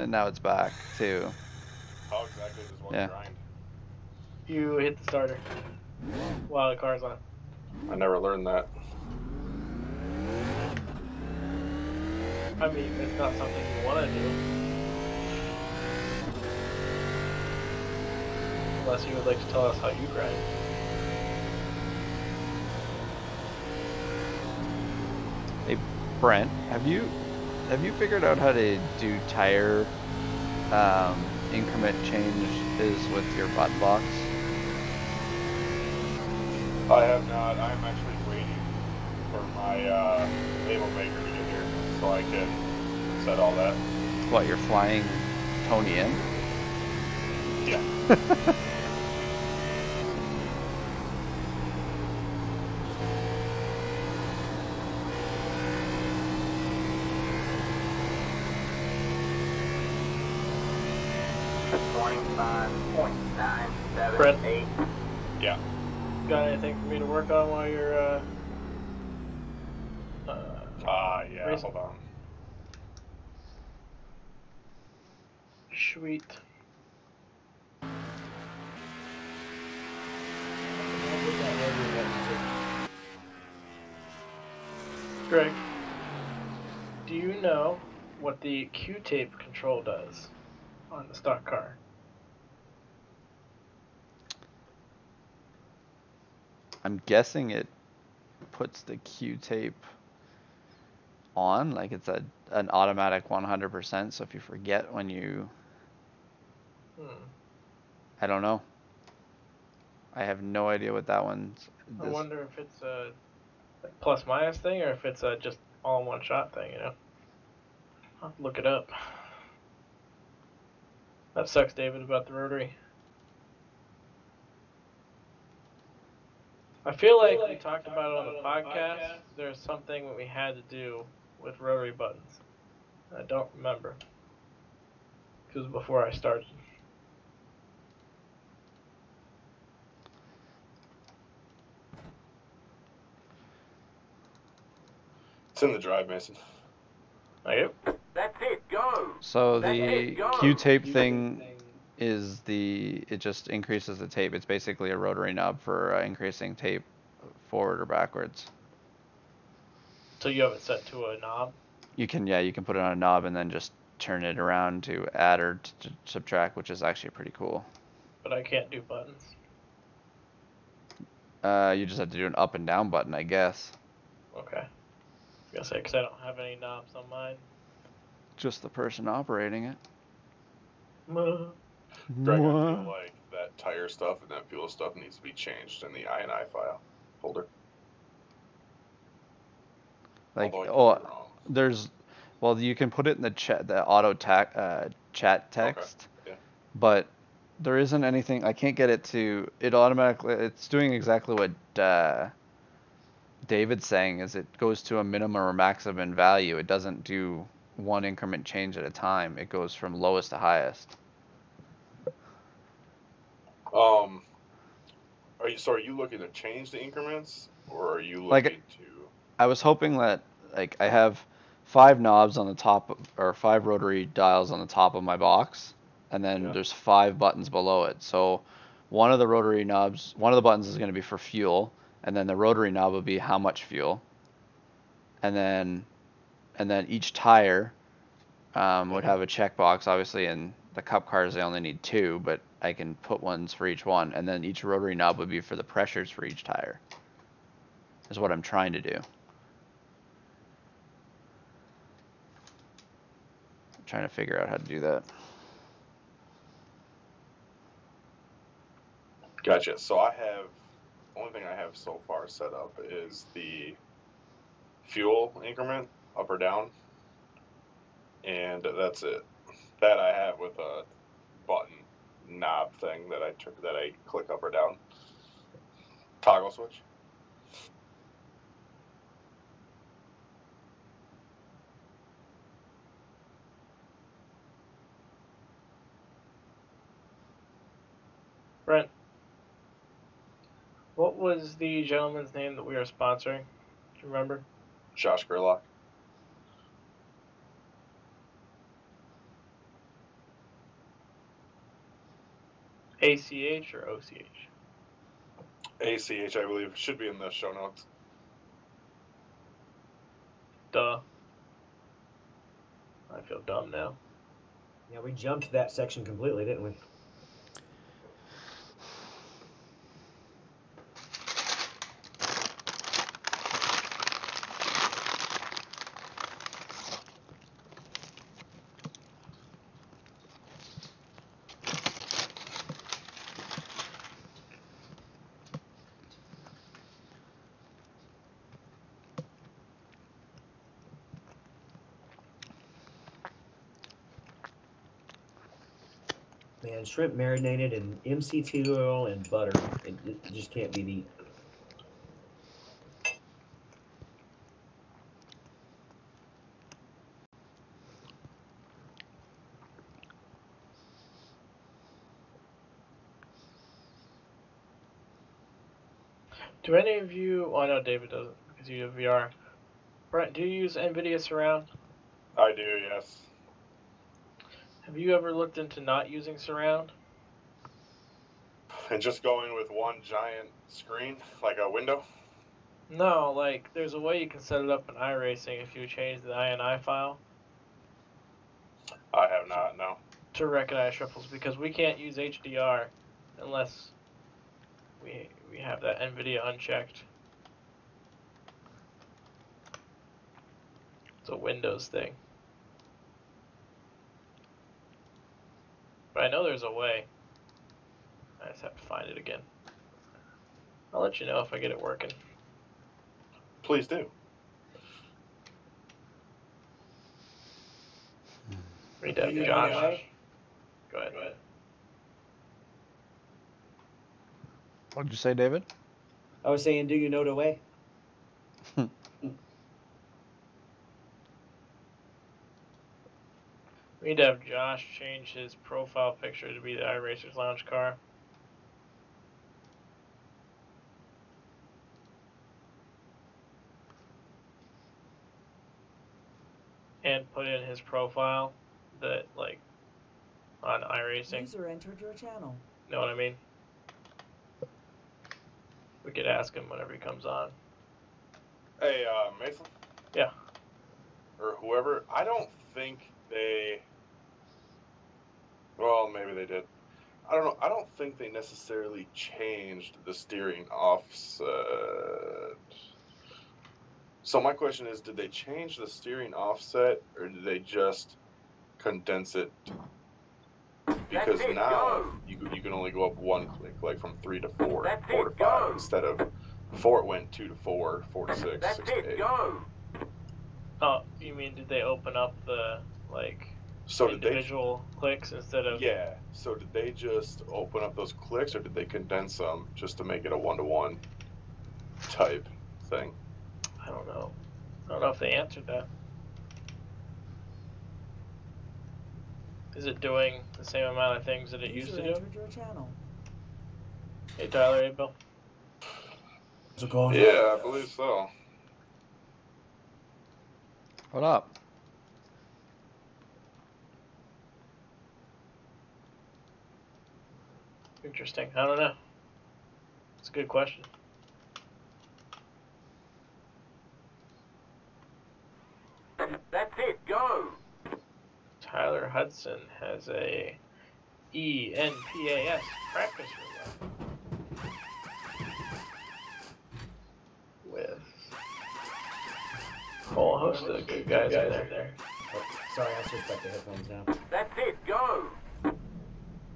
Speaker 6: Now it's back to,
Speaker 2: How exactly does one
Speaker 6: Yeah.
Speaker 2: grind?
Speaker 8: You hit the starter while the car's on.
Speaker 2: I never learned that.
Speaker 8: I mean, it's not something you want to do. Unless you would like to tell us how you grind.
Speaker 6: Hey Brent, have you figured out how to do tire increment changes with your button box?
Speaker 2: I have not. I'm actually waiting for my label maker to get here so I can set all that.
Speaker 6: What, you're flying Tony in?
Speaker 2: Yeah.
Speaker 8: Brent,
Speaker 2: Yeah.
Speaker 8: got anything for me to work on while you're
Speaker 2: Yeah,
Speaker 8: racing?
Speaker 2: hold on.
Speaker 8: Sweet. Greg, do you know what the Q-tape control does on the stock car?
Speaker 6: I'm guessing it puts the Q-tape on, like it's an automatic 100%, so if you forget when you... I don't know. I have no idea what that one's...
Speaker 8: I wonder if it's a plus minus thing or if it's a just all in one shot thing, you know? I'll have to look it up. That sucks, David, about the rotary. I feel like we talked about it on the podcast. There's something that we had to do with rotary buttons. I don't remember. Because before I started.
Speaker 2: It's in the drive, Mason.
Speaker 8: Yep.
Speaker 10: That's it, go!
Speaker 6: So
Speaker 10: That's
Speaker 6: the
Speaker 10: it, go!
Speaker 6: Q-tape thing is it just increases the tape. It's basically a rotary knob for increasing tape forward or backwards.
Speaker 8: So you have it set to a knob?
Speaker 6: You can put it on a knob and then just turn it around to add or to subtract, which is actually pretty cool.
Speaker 8: But I can't do buttons.
Speaker 6: You just have to do an up and down button, I guess.
Speaker 8: Okay. I was gonna say, because I don't have any knobs on mine.
Speaker 6: Just the person operating it.
Speaker 2: Greg, I feel like that tire stuff and that fuel stuff needs to be changed in the INI file folder.
Speaker 6: Like,
Speaker 2: Although I could be wrong.
Speaker 6: well, you can put it in the chat, the auto chat text,
Speaker 2: Yeah.
Speaker 6: but there isn't anything. I can't get it to. It automatically. It's doing exactly what David's saying. Is it goes to a minimum or maximum value. It doesn't do one increment change at a time. It goes from lowest to highest.
Speaker 2: Are you looking to change the increments, or are you looking
Speaker 6: Like,
Speaker 2: to?
Speaker 6: I was hoping that, like, I have 5 knobs on the top, or 5 rotary dials on the top of my box, and then there's 5 buttons below it. So one of the buttons is going to be for fuel, and then the rotary knob will be how much fuel, and then each tire would have a checkbox, obviously. In the cup cars, they only need 2, but I can put ones for each one, and then each rotary knob would be for the pressures for each tire. Is what I'm trying to do. Trying to figure out how to do that.
Speaker 2: Gotcha. So only thing I have so far set up is the fuel increment, up or down, and that's it. That I have with a button knob thing that I click up or down. Toggle switch.
Speaker 8: Brent, what was the gentleman's name that we were sponsoring? Do you remember?
Speaker 2: Josh Gerlach.
Speaker 8: ACH or OCH?
Speaker 2: ACH, I believe, should be in the show notes.
Speaker 8: Duh. I feel dumb now.
Speaker 4: Yeah, we jumped that section completely, didn't we? Man, shrimp marinated in MCT oil and butter. It just can't be beat.
Speaker 8: Do any of you? Well, I know David doesn't because you have VR. Brent, do you use NVIDIA Surround?
Speaker 2: I do, yes.
Speaker 8: Have you ever looked into not using Surround?
Speaker 2: And just going with one giant screen, like a window?
Speaker 8: No, like there's a way you can set it up in iRacing if you change the INI file.
Speaker 2: I have not, no.
Speaker 8: To recognize triples because we can't use HDR unless we have that NVIDIA unchecked. It's a Windows thing. But I know there's a way. I just have to find it again. I'll let you know if I get it working.
Speaker 2: Please do.
Speaker 8: Read that, Josh. Go ahead.
Speaker 6: What did you say, David?
Speaker 4: I was saying, do you know the way?
Speaker 8: We need to have Josh change his profile picture to be the iRacers lounge car. And put in his profile that, like, on iRacing.
Speaker 9: User entered your channel.
Speaker 8: Know what I mean? We could ask him whenever he comes on.
Speaker 2: Hey, Mason?
Speaker 8: Yeah.
Speaker 2: Or whoever, I don't think they... Well, maybe they did. I don't know. I don't think they necessarily changed the steering offset. So my question is, did they change the steering offset, or did they just condense it? Because now you can only go up one click, like from 3 to 4, 4 to 5, instead of before it went 2 to 4, 4 to 6, 6 to 8.
Speaker 8: Oh, you mean did they open up the, like,
Speaker 2: So
Speaker 8: individual clicks instead of...
Speaker 2: Yeah. So did they just open up those clicks, or did they condense them just to make it a one-to-one type thing?
Speaker 8: I don't know. I don't know if they answered that. Is it doing the same amount of things that it used to do?
Speaker 9: Your channel.
Speaker 8: Hey Tyler, hey Bill.
Speaker 4: How's it going?
Speaker 2: Yeah, I believe so.
Speaker 6: What up?
Speaker 8: Interesting. I don't know. It's a good question.
Speaker 10: That's it, go!
Speaker 8: Tyler Hudson has a ENPAS practice room with a whole host of good guys in there.
Speaker 4: Oh, sorry, I switched back to headphones now.
Speaker 10: That's it, go!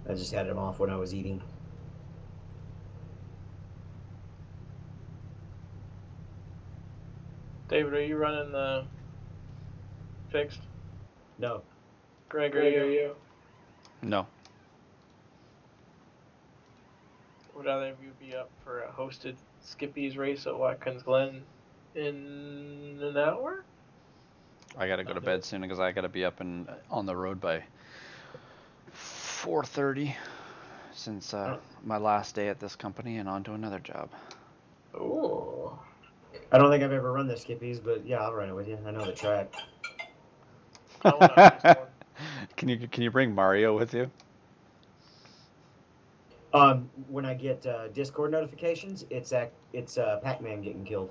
Speaker 4: I just had them off when I was eating.
Speaker 8: David, are you running the fixed?
Speaker 4: No.
Speaker 8: Greg, are you?
Speaker 6: No.
Speaker 8: Would either of you be up for a hosted Skippy's race at Watkins Glen in an hour?
Speaker 6: I gotta go to bed soon because I gotta be up and on the road by 4:30 since my last day at this company and on to another job.
Speaker 8: Ooh.
Speaker 4: I don't think I've ever run the Skippies, but yeah, I'll run it with you. I know the track.
Speaker 8: I went on this one.
Speaker 6: Can you bring Mario with you?
Speaker 4: When I get Discord notifications, it's Pac-Man getting killed.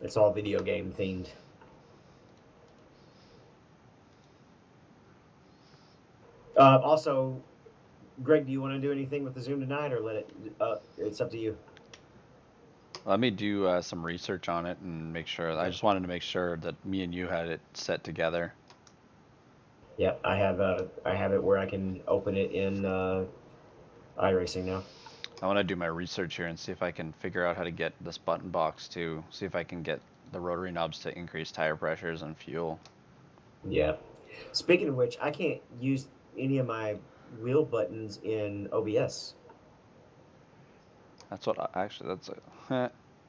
Speaker 4: It's all video game themed. Also, Greg, do you want to do anything with the Zoom tonight, or let it? It's up to you.
Speaker 6: Let me do some research on it and make sure. I just wanted to make sure that me and you had it set together.
Speaker 4: Yeah, I have it where I can open it in iRacing now.
Speaker 6: I want to do my research here and see if I can figure out how to get this button box to see if I can get the rotary knobs to increase tire pressures and fuel.
Speaker 4: Yeah. Speaking of which, I can't use any of my wheel buttons in OBS.
Speaker 6: That's what actually that's a